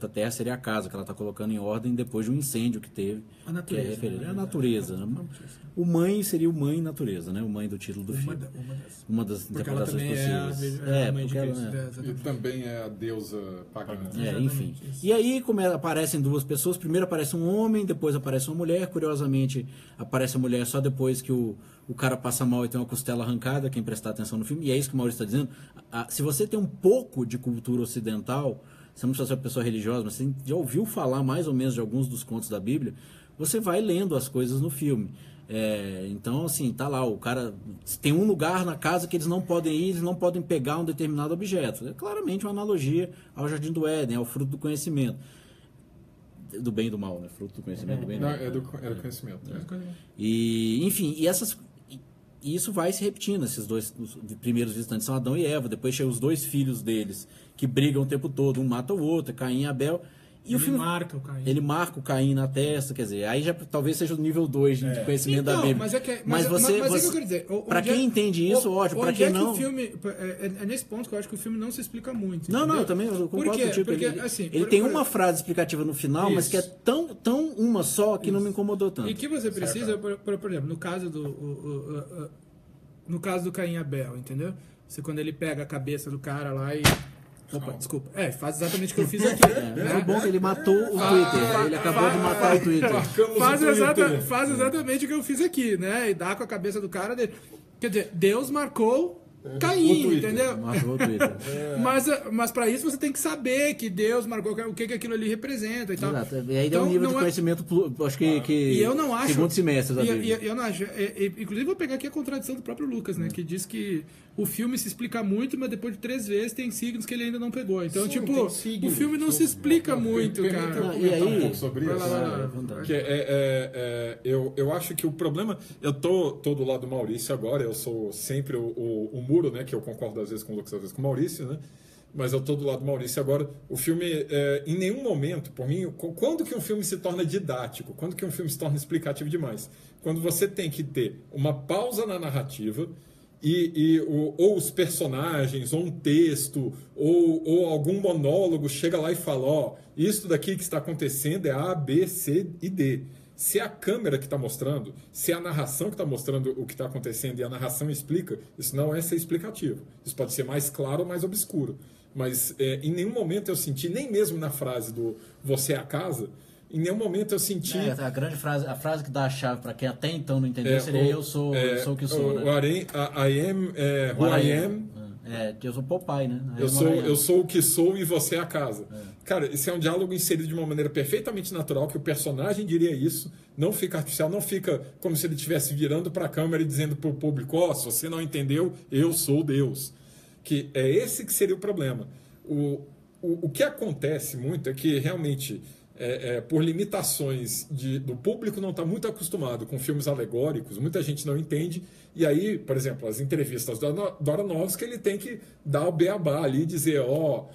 Terra seria a casa que ela está colocando em ordem depois de um incêndio que teve. A natureza. Que é a natureza. Né? O mãe seria o mãe natureza, né? O mãe do título do filme. Uma das interpretações possíveis. É a mãe de Cristo. E também é a deusa pagã. Enfim. E aí aparecem duas pessoas. Primeiro aparece um homem, depois aparece uma mulher. Curiosamente, aparece a mulher só depois que o cara passa mal e tem uma costela arrancada, quem prestar atenção no filme. E é isso que o Maurício está dizendo. Se você tem um pouco de cultura ocidental, você não precisa ser uma pessoa religiosa, mas você já ouviu falar mais ou menos de alguns dos contos da Bíblia, você vai lendo as coisas no filme. Então, assim, tá lá, o cara tem um lugar na casa que eles não podem ir, eles não podem pegar um determinado objeto. É claramente uma analogia ao Jardim do Éden, ao fruto do conhecimento. Do bem e do mal, né? Fruto do conhecimento do bem e do mal. É do conhecimento. E, enfim, e isso vai se repetindo. Esses dois os primeiros visitantes são Adão e Eva, depois chegam os dois filhos deles que brigam o tempo todo, um mata o outro, Caim e Abel. E ele marca o Caim. Ele marca o Caim na testa, quer dizer, aí já talvez seja o nível 2 de conhecimento da Bíblia. Mas você que eu quero dizer, para quem entende isso, ótimo, para quem não... O filme, é nesse ponto que eu acho que o filme não se explica muito. Não, eu também concordo contigo. Ele tem uma frase explicativa no final, mas que é tão uma só que não me incomodou tanto. E que você precisa, por exemplo, no caso do Caim e Abel, entendeu? Quando ele pega a cabeça do cara lá e... Opa, desculpa. Faz exatamente o que eu fiz aqui. Foi bom que ele matou o Twitter. Ele acabou de matar o Twitter. Faz exatamente o que eu fiz aqui, né? E dá com a cabeça do cara dele. Quer dizer, Deus marcou Caim, entendeu? Marcou o Twitter. Mas para isso você tem que saber que Deus marcou o que aquilo ali representa e tal. Exato. E aí dá um nível de conhecimento, acho que e eu não acho, segundo semestre da Bíblia. Eu não acho. Inclusive vou pegar aqui a contradição do próprio Lucas, né? Que diz que o filme se explica muito, mas depois de 3 vezes tem signos que ele ainda não pegou. Então, o filme não se explica muito, cara. E aí, um pouco sobre isso. Eu acho que o problema... Eu tô do lado do Maurício agora, eu sou sempre o muro, né? Que eu concordo às vezes com o Lucas, às vezes com o Maurício, né? Mas eu tô do lado do Maurício agora. O filme, em nenhum momento, por mim, quando que um filme se torna didático? Quando que um filme se torna explicativo demais? Quando você tem que ter uma pausa na narrativa ou os personagens, ou um texto, ou algum monólogo chega lá e fala, isso daqui que está acontecendo é A, B, C e D. Se é a câmera que está mostrando, se é a narração que está mostrando o que está acontecendo e a narração explica, isso não é ser explicativo. Isso pode ser mais claro ou mais obscuro. Mas em nenhum momento eu senti, nem mesmo na frase do você é a casa, em nenhum momento eu senti... a grande frase, a frase que dá a chave para quem até então não entendeu seria eu sou o que sou, né? I am who I am. Eu sou Popeye, né? Eu sou o que sou e você é a casa. Cara, esse é um diálogo inserido de uma maneira perfeitamente natural, que o personagem diria isso, não fica artificial, não fica como se ele estivesse virando para a câmera e dizendo para o público, se você não entendeu, eu sou Deus. Que é esse que seria o problema. O que acontece muito é que realmente, por limitações do público não está muito acostumado com filmes alegóricos, muita gente não entende, e aí, por exemplo, as entrevistas do Aronofsky, ele tem que dar o beabá ali e dizer, o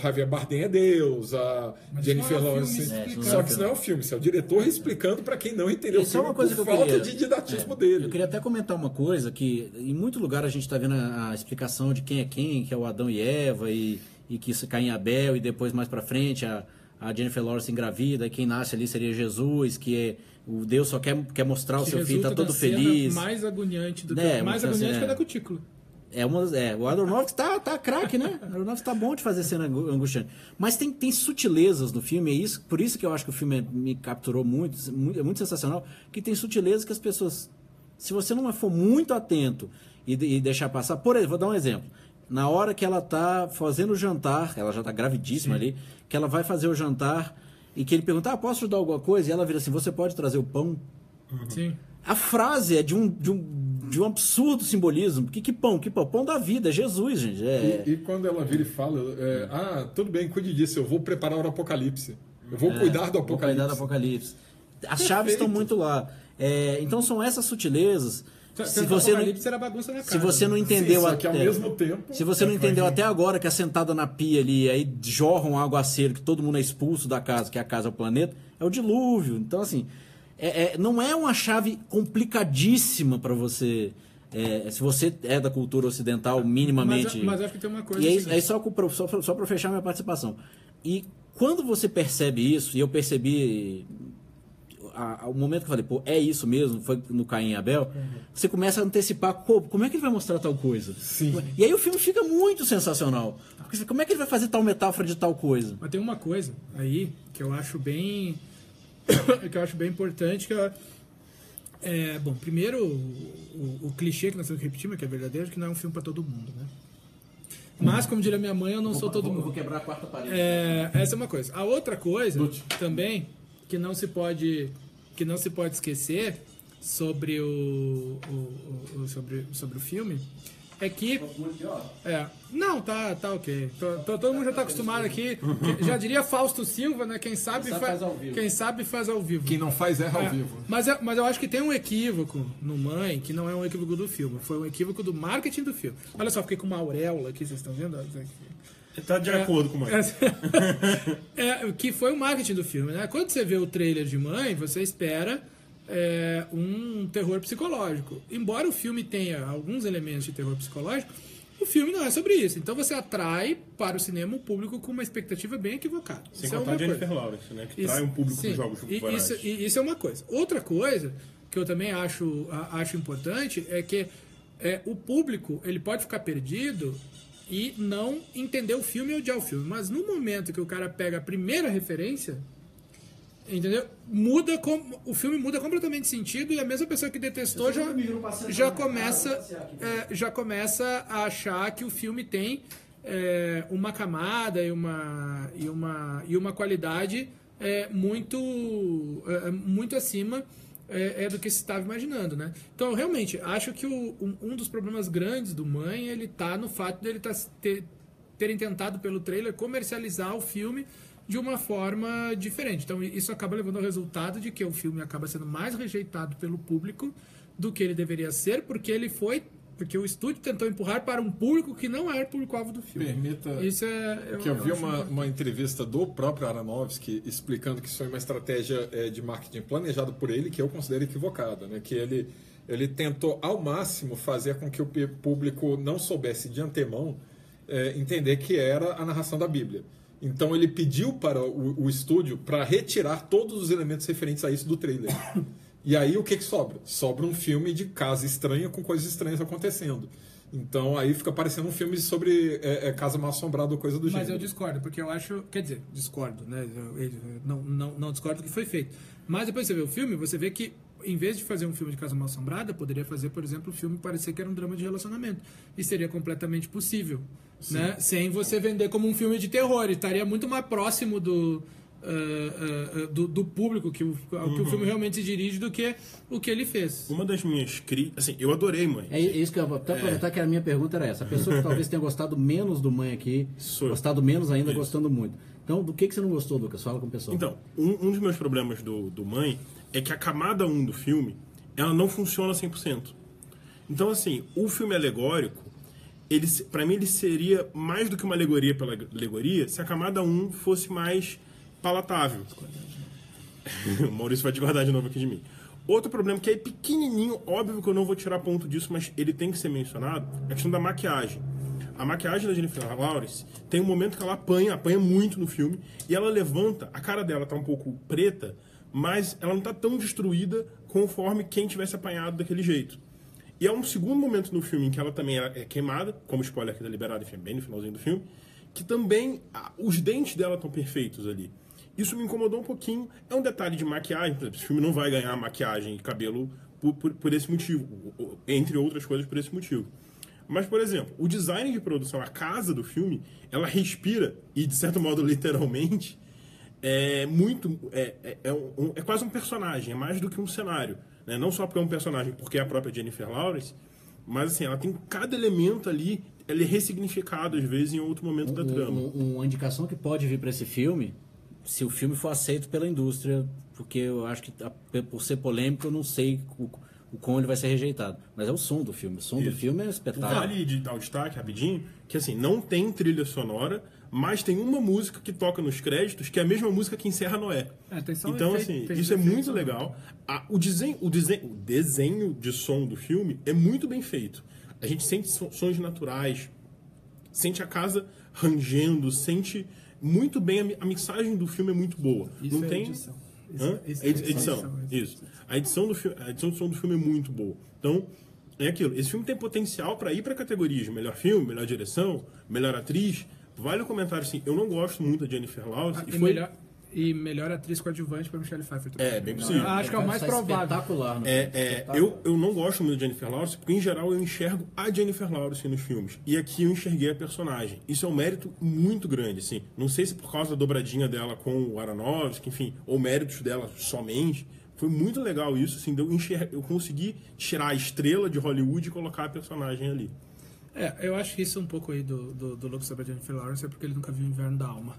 Javier Bardem é Deus, a Jennifer Lawrence... Só que isso não é um filme, isso é o diretor explicando para quem não entendeu o Isso é filme uma coisa por que eu falta queria- de didatismo dele. Eu queria até comentar uma coisa, que em muito lugar a gente está vendo a explicação de quem é quem, que é o Adão e Eva, e que isso cai em Abel, e depois mais pra frente a Jennifer Lawrence engravida, e quem nasce ali seria Jesus, que é o Deus só quer mostrar o seu filho, tá resulta todo da cena feliz. mais agoniante do que Né, mais muito agoniante assim, que a da cutícula. O Aronofsky tá craque, né? O Aronofsky tá bom de fazer cena angustiante. Mas tem sutilezas no filme, por isso que eu acho que o filme me capturou muito, é muito sensacional, que tem sutilezas que as pessoas, se você não for muito atento e deixar passar, por exemplo, vou dar um exemplo. Na hora que ela tá fazendo o jantar, ela já tá gravidíssima ali, que ela vai fazer o jantar e que ele pergunta, posso ajudar alguma coisa? E ela vira assim, você pode trazer o pão? Sim. A frase é de um absurdo simbolismo. Que pão? Que pão? Pão da vida, é Jesus, gente. E quando ela vira e fala, tudo bem, cuide disso, eu vou preparar o apocalipse. Eu vou cuidar do Vou cuidar do apocalipse. apocalipse. As chaves estão muito lá. Então são essas sutilezas. Se você não, Apocalipse era bagunça na cara. se você não né? entendeu Só que ao mesmo tempo... se você não entendeu até agora que é sentada na pia ali, aí jorram um aguaceiro, que todo mundo é expulso da casa, que a casa é o planeta, é o dilúvio. Então, assim, não é uma chave complicadíssima para você... se você é da cultura ocidental minimamente... Mas acho que tem uma coisa... E assim, aí só para fechar minha participação. E quando você percebe isso, e eu percebi... o momento que eu falei, é isso mesmo, foi no Caim e Abel, você começa a antecipar como é que ele vai mostrar tal coisa. Sim. E aí o filme fica muito sensacional. Porque como é que ele vai fazer tal metáfora de tal coisa? Mas tem uma coisa aí que eu acho bem importante, que bom, primeiro o clichê que nós temos que repetir, mas que é verdadeiro, que não é um filme para todo mundo, né? Mas, como diria minha mãe, eu não sou todo mundo. Vou quebrar a quarta parede. Essa é uma coisa. A outra coisa também que não se pode esquecer sobre sobre o filme é que não, tá ok. Todo mundo já tá acostumado aqui. Já diria Fausto Silva, né? Quem sabe faz ao vivo. Quem não faz erra ao vivo. Mas eu acho que tem um equívoco no Mãe, que não é um equívoco do filme, foi um equívoco do marketing do filme. Olha só, fiquei com uma auréola aqui, vocês estão vendo? Tá de acordo com o Mãe. Que foi o marketing do filme, né? Quando você vê o trailer de Mãe, você espera um terror psicológico. Embora o filme tenha alguns elementos de terror psicológico, o filme não é sobre isso. Então você atrai para o cinema o público com uma expectativa bem equivocada. Sem Isso é contar uma a Jennifer coisa. Lawrence, né? Que trai um público Sim. dos jogos vorazes. Isso é uma coisa. Outra coisa que eu também acho importante é que o público ele pode ficar perdido e não entender o filme ou odiar o filme. Mas no momento que o cara pega a primeira referência, entendeu? O filme muda completamente de sentido, e a mesma pessoa que detestou já começa a achar que o filme tem uma camada e uma qualidade muito acima do que se estava imaginando, né? Então, realmente, acho que um dos problemas grandes do Mãe, ele tá no fato dele terem tentado pelo trailer comercializar o filme de uma forma diferente. Então, isso acaba levando ao resultado de que o filme acaba sendo mais rejeitado pelo público do que ele deveria ser, porque o estúdio tentou empurrar para um público que não era o público-alvo do filme. Permita Isso que eu vi uma entrevista do próprio Aronofsky explicando que isso foi uma estratégia de marketing planejada por ele, que eu considero equivocada, né? Que ele tentou ao máximo fazer com que o público não soubesse de antemão entender que era a narração da Bíblia. Então ele pediu para o estúdio para retirar todos os elementos referentes a isso do trailer. E aí o que sobra? Sobra um filme de casa estranha com coisas estranhas acontecendo. Então aí fica parecendo um filme sobre casa mal assombrada ou coisa do gênero. Mas eu discordo, porque eu acho... Quer dizer, discordo, né? Não discordo do que foi feito. Mas depois você vê o filme, você vê que em vez de fazer um filme de casa mal assombrada, poderia fazer, por exemplo, o filme parecer que era um drama de relacionamento. E seria completamente possível. né? Sem você vender como um filme de terror. Ele estaria muito mais próximo do público que o filme realmente se dirige do que o que ele fez. Uma das minhas críticas... Assim, eu adorei Mãe. É isso que eu vou até aproveitar que a minha pergunta era essa. A pessoa que talvez tenha gostado menos do Mãe aqui, gostado menos ainda, gostando muito. Então, do que você não gostou, Lucas? Fala com o pessoal. Então, um dos meus problemas do Mãe é que a camada 1 do filme, ela não funciona 100%. Então, assim, o filme alegórico, para mim, ele seria mais do que uma alegoria pela alegoria se a camada 1 fosse mais palatável. O Maurício vai discordar de novo aqui de mim. Outro problema que é pequenininho, óbvio que eu não vou tirar ponto disso, mas ele tem que ser mencionado, é a questão da maquiagem. A maquiagem da Jennifer Lawrence tem um momento que ela apanha muito no filme, e ela levanta, a cara dela tá um pouco preta, mas ela não tá tão destruída conforme quem tivesse apanhado daquele jeito. E é um segundo momento no filme em que ela também é queimada, como spoiler aqui da Liberada, enfim, bem no finalzinho do filme, que também os dentes dela estão perfeitos ali. Isso me incomodou um pouquinho. É um detalhe de maquiagem, por exemplo, esse filme não vai ganhar maquiagem e cabelo por esse motivo, entre outras coisas por esse motivo. Mas, por exemplo, o design de produção, a casa do filme, ela respira, e de certo modo, literalmente, é quase um personagem, é mais do que um cenário. Né? Não só porque é um personagem, porque é a própria Jennifer Lawrence, mas assim, ela tem cada elemento ali, ele é ressignificado, às vezes, em outro momento da trama. Uma indicação que pode vir para esse filme, se o filme for aceito pela indústria, porque eu acho que, por ser polêmico, eu não sei o como ele vai ser rejeitado. Mas é o som do filme. O som do filme é um espetáculo. Vale de dar o destaque, rapidinho, que assim, não tem trilha sonora, mas tem uma música que toca nos créditos, que é a mesma música que encerra Noé. Então, assim, isso é muito legal. O desenho de som do filme é muito bem feito. A gente sente sons naturais, sente a casa rangendo, sente muito bem. A mixagem do filme é muito boa. Isso não é tem... edição. Isso. A edição do som do filme é muito boa. Então, é aquilo. Esse filme tem potencial para ir para categorias de melhor filme, melhor direção, melhor atriz. Vale o comentário assim, eu não gosto muito da Jennifer Lawrence. Melhor atriz coadjuvante para Michelle Pfeiffer também. É, bem possível. Acho que é o mais provável. Espetacular. Eu não gosto muito da Jennifer Lawrence, porque em geral eu enxergo a Jennifer Lawrence nos filmes. E aqui eu enxerguei a personagem. Isso é um mérito muito grande, assim. Não sei se por causa da dobradinha dela com o Aronofsky, enfim, ou méritos dela somente. Foi muito legal isso, assim, eu consegui tirar a estrela de Hollywood e colocar a personagem ali. Eu acho que isso é um pouco aí do Lucas sobre a Jennifer Lawrence, é porque ele nunca viu o Inverno da Alma.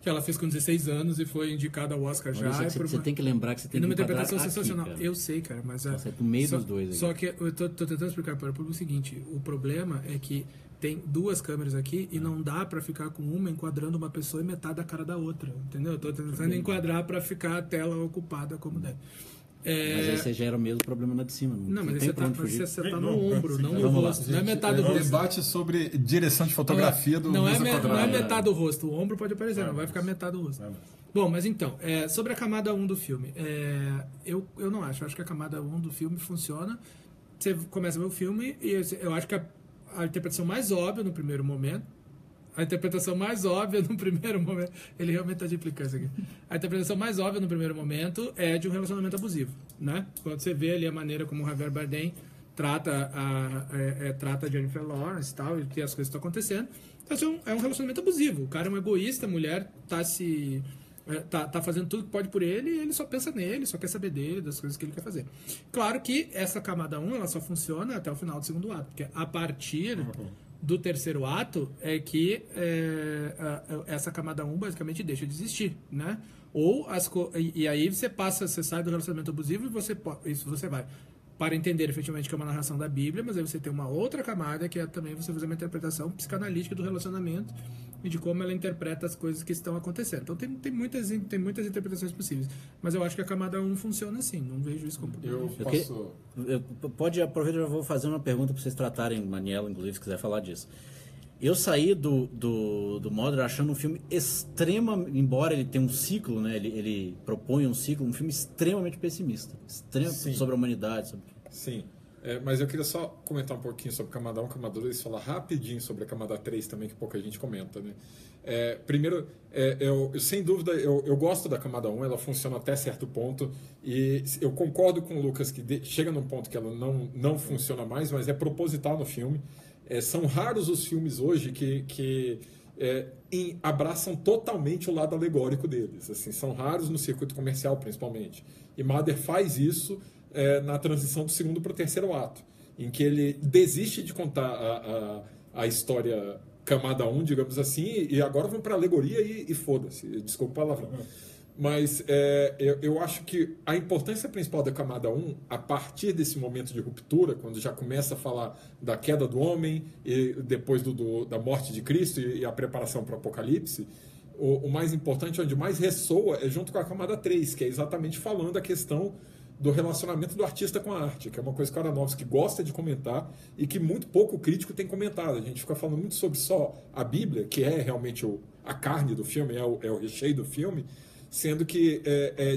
Que ela fez com 16 anos e foi indicada ao Oscar já. Você tem que lembrar que você tem que uma interpretação sensacional. Cara. Eu sei, cara, mas... Você é no meio dos dois aí. Só que eu tô tentando explicar para o público o seguinte, o problema é que tem duas câmeras aqui e não dá para ficar com uma enquadrando uma pessoa e metade da cara da outra, entendeu? Eu tô tentando enquadrar para ficar a tela ocupada como deve. Mas aí você gera o mesmo problema na de cima. Não, mas você tá no ombro, não no rosto. Não é metade do rosto. Debate sobre direção de fotografia do não é metade do rosto. O ombro pode aparecer, não vai ficar metade do rosto. Bom, mas então, sobre a camada 1 do filme. Eu não acho. Eu acho que a camada 1 do filme funciona. Você começa a ver o filme e eu acho que a interpretação mais óbvia no primeiro momento... A interpretação mais óbvia no primeiro momento... Ele realmente está de implicância aqui. A interpretação mais óbvia no primeiro momento é de um relacionamento abusivo, né? Quando você vê ali a maneira como o Javier Bardem trata a Jennifer Lawrence e tal, e que as coisas estão acontecendo. Então, é um relacionamento abusivo. O cara é um egoísta, a mulher tá fazendo tudo que pode por ele e ele só pensa nele, só quer saber dele, das coisas que ele quer fazer. Claro que essa camada 1, ela só funciona até o final do segundo ato, porque a partir... do terceiro ato é que essa camada 1 basicamente deixa de existir, né? E aí você sai do relacionamento abusivo e você vai para entender efetivamente que é uma narração da Bíblia, mas aí você tem uma outra camada que é também você fazer uma interpretação psicanalítica do relacionamento e de como ela interpreta as coisas que estão acontecendo. Então tem muitas interpretações possíveis, mas eu acho que a camada 1 funciona assim, não vejo isso como... Pode aproveitar, eu vou fazer uma pergunta para vocês tratarem, Maniela, inclusive, se quiser falar disso. Eu saí do Mother achando um filme embora ele tenha um ciclo, né, ele propõe um ciclo, um filme extremamente pessimista, sobre a humanidade. Sim, mas eu queria só comentar um pouquinho sobre camada 1, camada 2, falar rapidinho sobre a camada 3 também, que pouca gente comenta, né? Primeiro, eu sem dúvida, eu gosto da camada 1, ela funciona até certo ponto, e eu concordo com o Lucas que chega num ponto que ela não funciona mais, mas é proposital no filme. São raros os filmes hoje que abraçam totalmente o lado alegórico deles. Assim, são raros no circuito comercial, principalmente. E Mother faz isso na transição do segundo para o terceiro ato, em que ele desiste de contar a história camada 1, digamos assim, e agora vão para alegoria e foda-se. Desculpa a palavra. Mas eu acho que a importância principal da camada 1, a partir desse momento de ruptura, quando já começa a falar da queda do homem, e depois da morte de Cristo e a preparação para o Apocalipse, o mais importante, onde mais ressoa, é junto com a camada 3, que é exatamente falando a questão do relacionamento do artista com a arte, que é uma coisa que o Aronofsky gosta de comentar e que muito pouco crítico tem comentado. A gente fica falando muito sobre só a Bíblia, que é realmente a carne do filme, é o recheio do filme, sendo que,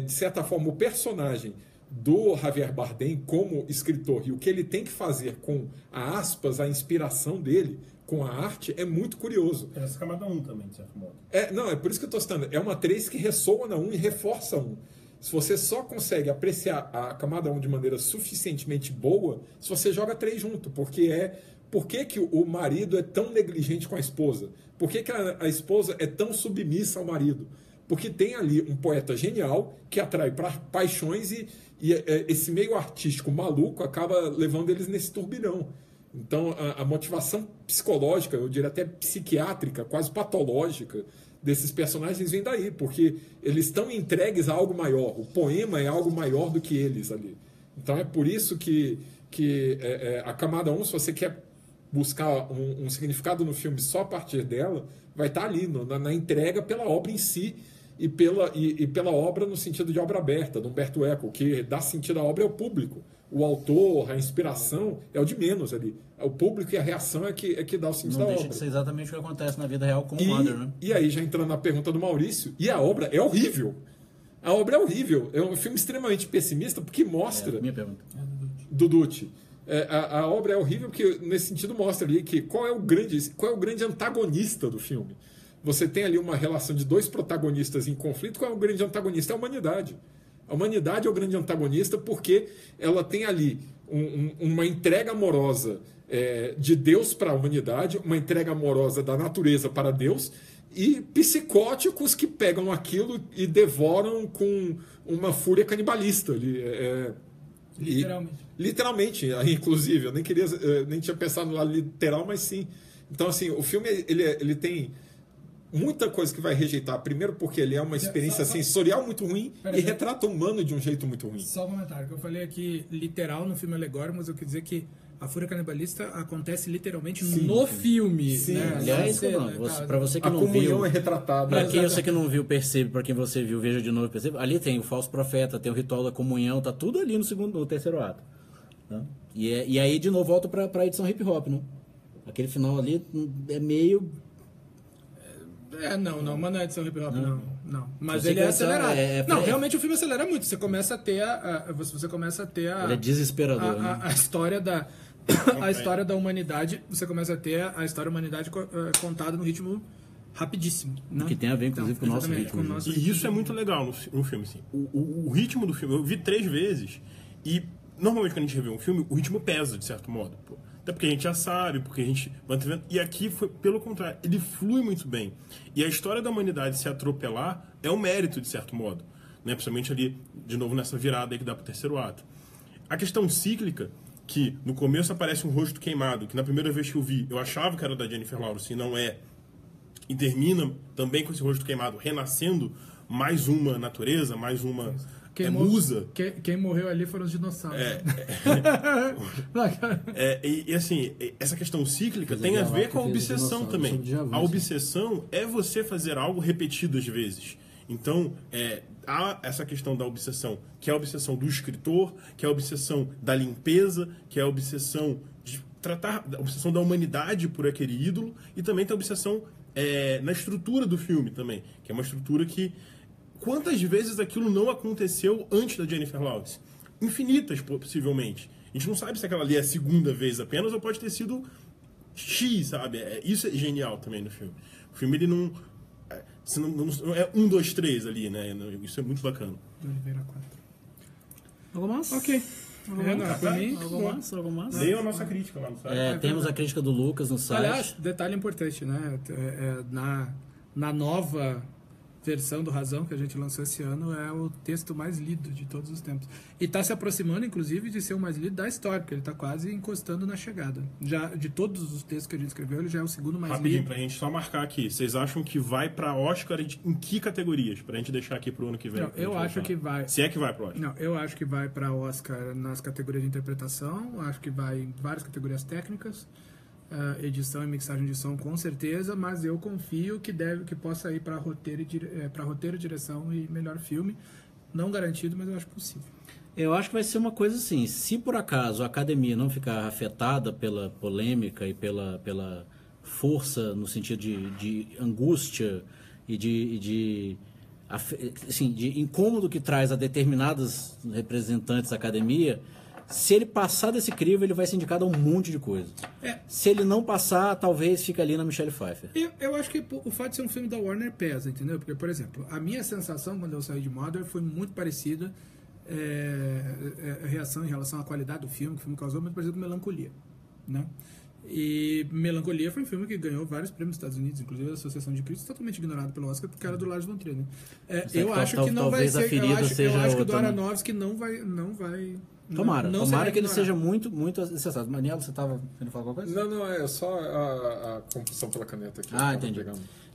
de certa forma, o personagem do Javier Bardem como escritor e o que ele tem que fazer com, a inspiração dele com a arte é muito curioso. Essa camada 1 também, de certo modo. Não, é por isso que eu estou citando. É uma 3 que ressoa na 1 e reforça a 1. Se você só consegue apreciar a camada 1 de maneira suficientemente boa, se você joga 3 junto, por que que o marido é tão negligente com a esposa? Por que a esposa é tão submissa ao marido? Porque tem ali um poeta genial que atrai para paixões e esse meio artístico maluco acaba levando eles nesse turbilhão. Então, a motivação psicológica, eu diria até psiquiátrica, quase patológica, desses personagens vem daí, porque eles estão entregues a algo maior. O poema é algo maior do que eles ali. Então, é por isso que a camada 1, se você quer buscar um significado no filme só a partir dela, vai estar ali, na entrega pela obra em si, e pela obra no sentido de obra aberta, do Humberto Eco. O que dá sentido à obra é o público. O autor, a inspiração é o de menos ali. O público e a reação é que dá o sentido da obra. Não deixa de ser exatamente o que acontece na vida real com o Mother, né? E aí, já entrando na pergunta do Maurício, e a obra é horrível. A obra é horrível. É um filme extremamente pessimista, porque mostra... minha pergunta. Do Dutti. A obra é horrível porque, nesse sentido, mostra ali que qual é o grande antagonista do filme. Você tem ali uma relação de 2 protagonistas em conflito. Qual é o grande antagonista? É a humanidade. A humanidade é o grande antagonista porque ela tem ali uma entrega amorosa de Deus para a humanidade, uma entrega amorosa da natureza para Deus, e psicóticos que pegam aquilo e devoram com uma fúria canibalista ali. Literalmente, inclusive. Eu nem tinha pensado lá literal, mas sim. Então, assim, o filme ele tem muita coisa que vai rejeitar. Primeiro porque ele é uma experiência sensorial muito ruim e retrata o humano de um jeito muito ruim. Só um comentário, que eu falei aqui literal no filme alegórico, mas eu quis dizer que a fúria canibalista acontece literalmente no filme. Sim. Né? Aliás, para você que não viu... A comunhão é retratada. Para quem você que não viu, percebe. Para quem você viu, veja de novo, percebe. Ali tem o falso profeta, tem o ritual da comunhão, tá tudo ali no terceiro ato. Né? E aí, de novo, volta para a edição hip-hop, né? Aquele final ali é meio... Não, mas não é edição hip-hop, não. Mas ele é acelerado. Realmente o filme acelera muito. Você começa a ter Ele é desesperador, né? A história a história da humanidade, você começa a ter a história da humanidade contada no ritmo rapidíssimo. Né? Que tem a ver, inclusive, com o nosso ritmo. E isso é muito legal no filme, assim. O ritmo do filme, eu vi 3 vezes, e normalmente quando a gente revê um filme, o ritmo pesa, de certo modo. Até porque a gente já sabe, porque a gente vai vendo. E aqui foi pelo contrário, ele flui muito bem. E a história da humanidade se atropelar é um mérito, de certo modo. Né? Principalmente ali, de novo, nessa virada aí que dá pro terceiro ato. A questão cíclica, que no começo aparece um rosto queimado, que na primeira vez que eu vi, eu achava que era da Jennifer Lawrence, e não é. E termina também com esse rosto queimado, renascendo mais uma natureza, mais uma musa. Quem morreu ali foram os dinossauros. E assim, essa questão cíclica tem a ver com a obsessão também. A obsessão é você fazer algo repetidas vezes. Então, há essa questão da obsessão, que é a obsessão do escritor, que é a obsessão da limpeza, que é a obsessão de tratar a obsessão da humanidade por aquele ídolo, e também tem a obsessão na estrutura do filme também, que é uma estrutura que... Quantas vezes aquilo não aconteceu antes da Jennifer Lawrence? Infinitas, possivelmente. A gente não sabe se aquela ali é a segunda vez apenas ou pode ter sido X, sabe? Isso é genial também no filme. O filme, ele não é 1, 2, 3 ali, né? Isso é muito bacana. Do Oliveira 4. Algo mais? Ok. Por mim, Algo massa. Leiam a nossa crítica lá no site. Temos a crítica do Lucas no site. aliás, detalhe importante, né? Na nova versão do Razão que a gente lançou esse ano, é o texto mais lido de todos os tempos. E está se aproximando, inclusive, de ser o mais lido da história, porque ele está quase encostando na chegada. Já de todos os textos que a gente escreveu, ele já é o segundo mais Rapidinho, lido. pra gente só marcar aqui. Vocês acham que vai pra Oscar em que categorias? Pra gente deixar aqui pro ano que vem. Não, eu acho que vai. Se é que vai pro Oscar. Não, eu acho que vai para Oscar nas categorias de interpretação, acho que vai em várias categorias técnicas, edição e mixagem de som com certeza, mas eu confio que possa ir para roteiro, direção e melhor filme. Não garantido, mas eu acho possível. Eu acho que vai ser uma coisa assim, se por acaso a academia não ficar afetada pela polêmica e pela força no sentido de angústia e de incômodo que traz a determinados representantes da academia, se ele passar desse crivo, ele vai ser indicado a um monte de coisa. Se ele não passar, talvez fique ali na Michelle Pfeiffer. Eu acho que o fato de ser um filme da Warner pesa, entendeu? Porque, por exemplo, a minha sensação quando eu saí de Mother foi muito parecida, a reação em relação à qualidade do filme, que o filme causou, muito parecido com Melancolia, né? E Melancolia foi um filme que ganhou vários prêmios nos Estados Unidos, inclusive a Associação de Críticos, totalmente ignorado pelo Oscar porque era do Lars von Trier, né? Eu acho que não vai ser, eu acho que o do Aronofsky não vai. Tomara que ele seja muito, muito acessado. Manelo, você estava querendo falar alguma coisa? Não, é só a compulsão pela caneta aqui. Entendi.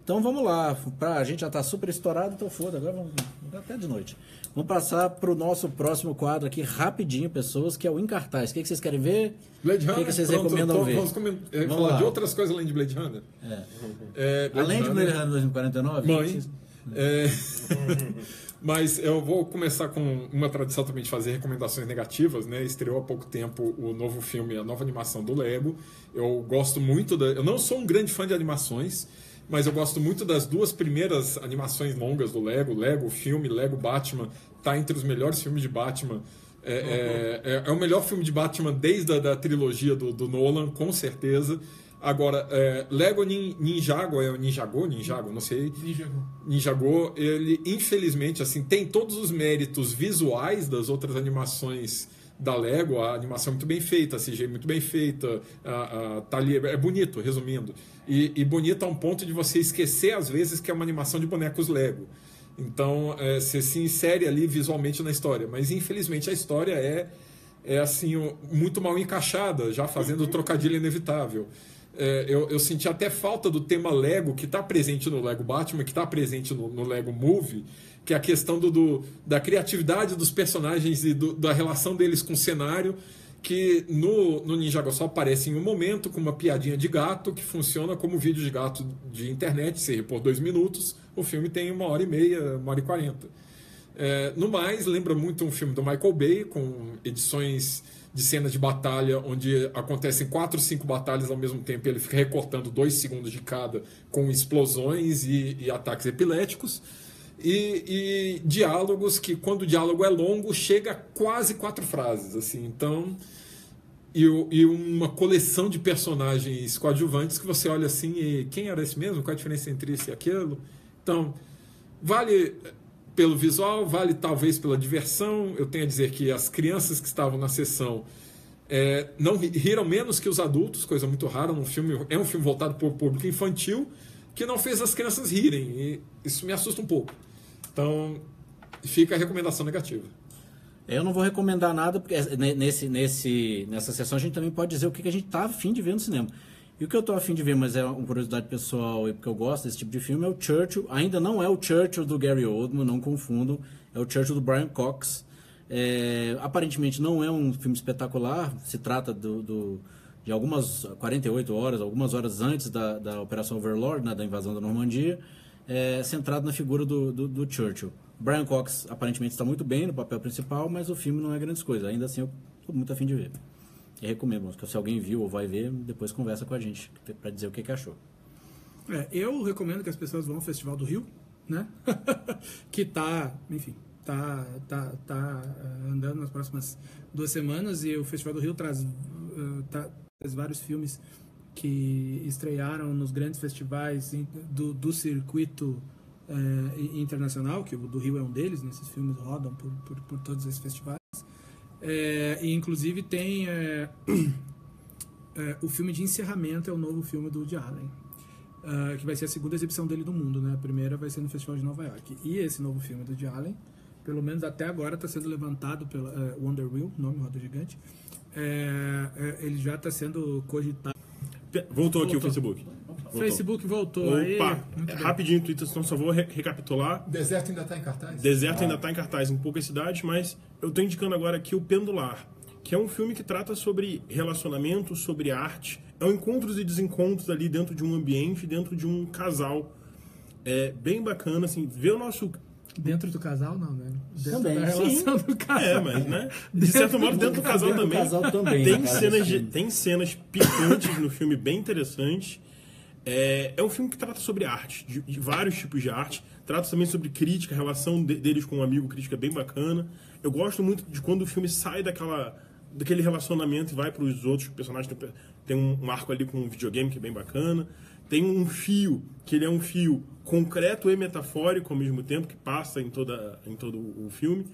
Então vamos lá, a gente já está super estourado, então foda, agora vamos até de noite. Vamos passar para o nosso próximo quadro aqui, rapidinho, pessoas, que é o Em Cartaz. O que vocês querem ver? Blade Runner. O que vocês recomendam ver? Vamos falar de outras coisas além de Blade Runner? Além de Blade Runner 2049? Mãe. Mas eu vou começar com uma tradição também de fazer recomendações negativas, né? Estreou há pouco tempo o novo filme, a nova animação do Lego. Eu gosto muito eu não sou um grande fã de animações, mas eu gosto muito das duas primeiras animações longas do Lego. Lego filme, Lego Batman, tá entre os melhores filmes de Batman. É o melhor filme de Batman desde a trilogia do Nolan, com certeza. Agora, Lego Ninjago, Ninjago, não sei. Ninjago, ele infelizmente assim, tem todos os méritos visuais das outras animações da Lego. A animação é muito bem feita, a CGI é muito bem feita, tá ali, é bonito, resumindo. E bonito a um ponto de você esquecer às vezes que é uma animação de bonecos Lego. Então, você se insere ali visualmente na história. Mas infelizmente a história é assim, muito mal encaixada, já fazendo o trocadilho inevitável. Eu senti até falta do tema Lego, que está presente no Lego Batman, que está presente no Lego Movie, que é a questão da criatividade dos personagens e da relação deles com o cenário, que no Ninjago só aparece em um momento, com uma piadinha de gato, que funciona como vídeo de gato de internet, seja por 2 minutos, o filme tem 1h30, 1h40. No mais, lembra muito um filme do Michael Bay, com edições de cenas de batalha, onde acontecem 4 ou 5 batalhas ao mesmo tempo, e ele fica recortando 2 segundos de cada, com explosões e ataques epiléticos, e diálogos que, quando o diálogo é longo, chega a quase 4 frases, assim. Então, e uma coleção de personagens coadjuvantes que você olha assim, e quem era esse mesmo? Qual a diferença entre isso e aquilo? Então, vale pelo visual, vale talvez pela diversão. Eu tenho a dizer que as crianças que estavam na sessão não riram menos que os adultos, coisa muito rara num filme. É um filme voltado para o público infantil, que não fez as crianças rirem, e isso me assusta um pouco. Então, fica a recomendação negativa. Eu não vou recomendar nada, porque nessa sessão a gente também pode dizer o que a gente está a fim de ver no cinema. E o que eu estou a fim de ver, mas é uma curiosidade pessoal e porque eu gosto desse tipo de filme, é o Churchill. Ainda não é o Churchill do Gary Oldman, não confundam. É o Churchill do Brian Cox. Aparentemente não é um filme espetacular. Se trata de algumas 48 horas, algumas horas antes da Operação Overlord, né, da invasão da Normandia, centrado na figura do Churchill. Brian Cox aparentemente está muito bem no papel principal, mas o filme não é grandes coisas. Ainda assim, eu estou muito a fim de ver. E recomendo, se alguém viu ou vai ver, depois conversa com a gente para dizer o que achou. Eu recomendo que as pessoas vão ao Festival do Rio, né? Que tá andando nas próximas 2 semanas, e o Festival do Rio traz vários filmes que estrearam nos grandes festivais do circuito internacional, que o do Rio é um deles, né? Esses filmes rodam por todos esses festivais. E inclusive tem o filme de encerramento, é o novo filme do Woody Allen, que vai ser a segunda exibição dele no mundo, né? A primeira vai ser no Festival de Nova York. E esse novo filme do Woody Allen, pelo menos até agora, está sendo levantado pela Wonder Wheel, nome Roda Gigante. Ele já está sendo cogitado. Voltou aqui o Facebook. Facebook voltou. Opa, Aí, rapidinho, Twitter, então só vou recapitular. Deserto ainda está em cartaz? Deserto ainda está em cartaz em poucas cidades, mas eu estou indicando agora aqui o Pendular, que é um filme que trata sobre relacionamento, sobre arte. É um encontros e desencontros ali dentro de um ambiente, dentro de um casal. É bem bacana, assim, ver o nosso... Dentro do casal, não, né? Dentro Também, da relação do casal. mas, né? De certo modo, dentro do casal também. casal também, Tem no caso cenas, desse filme. tem cenas picantes no filme, bem interessantes. É um filme que trata sobre arte, de vários tipos de arte. Trata também sobre crítica, a relação deles com um amigo, crítica bem bacana. Eu gosto muito de quando o filme sai daquele relacionamento e vai para os outros personagens. Tem um arco ali com um videogame que é bem bacana. Tem um fio, que ele é um fio concreto e metafórico ao mesmo tempo, que passa em todo o filme.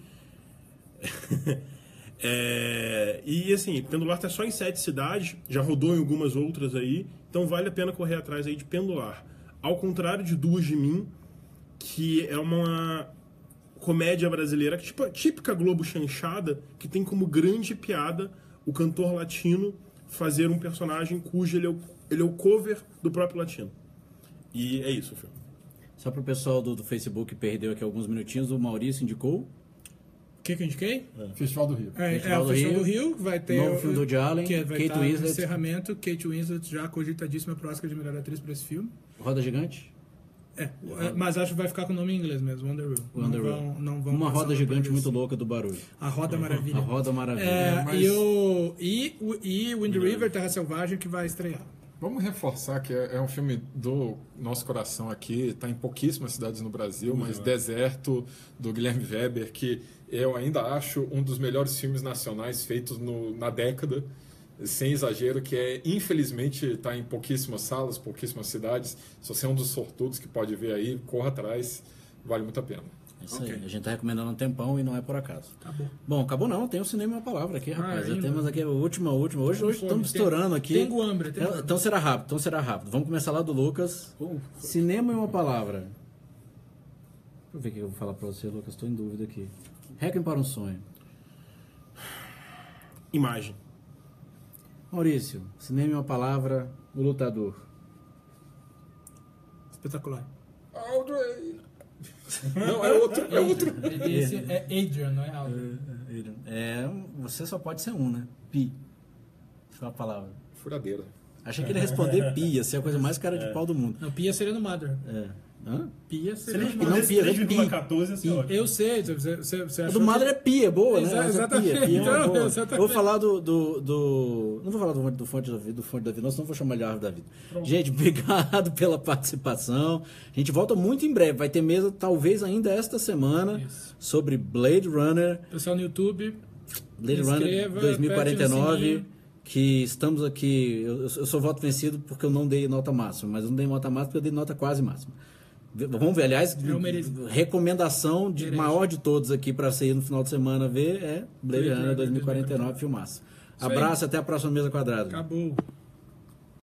E assim, Pendular está só em 7 cidades, já rodou em algumas outras aí, então vale a pena correr atrás aí de Pendular. Ao contrário de Duas de Mim, que é uma comédia brasileira, típica Globo chanchada, que tem como grande piada o cantor latino fazer um personagem cujo ele é o cover do próprio latino. E é isso o filme. Só para o pessoal do Facebook que perdeu aqui alguns minutinhos, o Maurício indicou. O que eu indiquei? Festival do Rio. O Festival do Rio, vai ter novo filme do Woody Allen, que vai Kate estar Winslet. no encerramento. Kate Winslet já cogitadíssima para o Oscar de melhor atriz para esse filme. Roda Gigante? Mas acho que vai ficar com o nome em inglês mesmo, Wonder Wheel. Não vão Uma passar roda gigante por muito isso. louca do barulho. A Roda Maravilha. A Roda Maravilha. E Wind River, Terra Selvagem, que vai estrear. Vamos reforçar que é um filme do nosso coração aqui, está em pouquíssimas cidades no Brasil, mas Deserto, do Guilherme Weber, que eu ainda acho um dos melhores filmes nacionais feitos na década, sem exagero, que infelizmente está em pouquíssimas salas, pouquíssimas cidades. Se você é um dos sortudos que pode ver aí, corra atrás, vale muito a pena. Isso aí, a gente está recomendando há um tempão e não é por acaso. Acabou. Bom, acabou não, tem o cinema e uma palavra aqui, rapaz. Já ainda. temos aqui a última. Hoje estamos estourando aqui. Tenho hambre. Então será rápido. Vamos começar lá do Lucas. Cinema e uma palavra. Deixa eu ver o que eu vou falar para você, Lucas, estou em dúvida aqui. Requiem para um sonho. Imagem. Maurício, cinema e uma palavra, O Lutador. Espetacular. Audrey! Não, é outro. Esse é Adrian, não é Audrey. Você só pode ser um, né? Pi. Foi uma palavra. Furadeira. Achei que ele ia responder Pi, ia ser a coisa mais cara de pau do mundo. Não, Pia seria no Mother. Hã? Pia seria no Não, Mother. Pia, é Pi. 3,14 assim, ótimo. Eu sei, você A achou do Madre é Pia, boa, né? Exatamente. Essa Pia é uma Então, boa. exatamente. Eu vou falar não vou falar do Fonte da Vida, não, senão vou chamar de Árvore da Vida. Gente, obrigado pela participação. A gente volta muito em breve. Vai ter mesa, talvez ainda esta semana, sobre Blade Runner. Pessoal no YouTube, Blade Runner 2049. Que estamos aqui. Eu sou voto vencido porque eu não dei nota máxima, mas eu não dei nota máxima porque eu dei nota quase máxima. Vamos ver, aliás, recomendação maior de todos aqui para sair no final de semana ver é Blade Runner 2049, filmaço. Abraço, até a próxima mesa quadrada. acabou.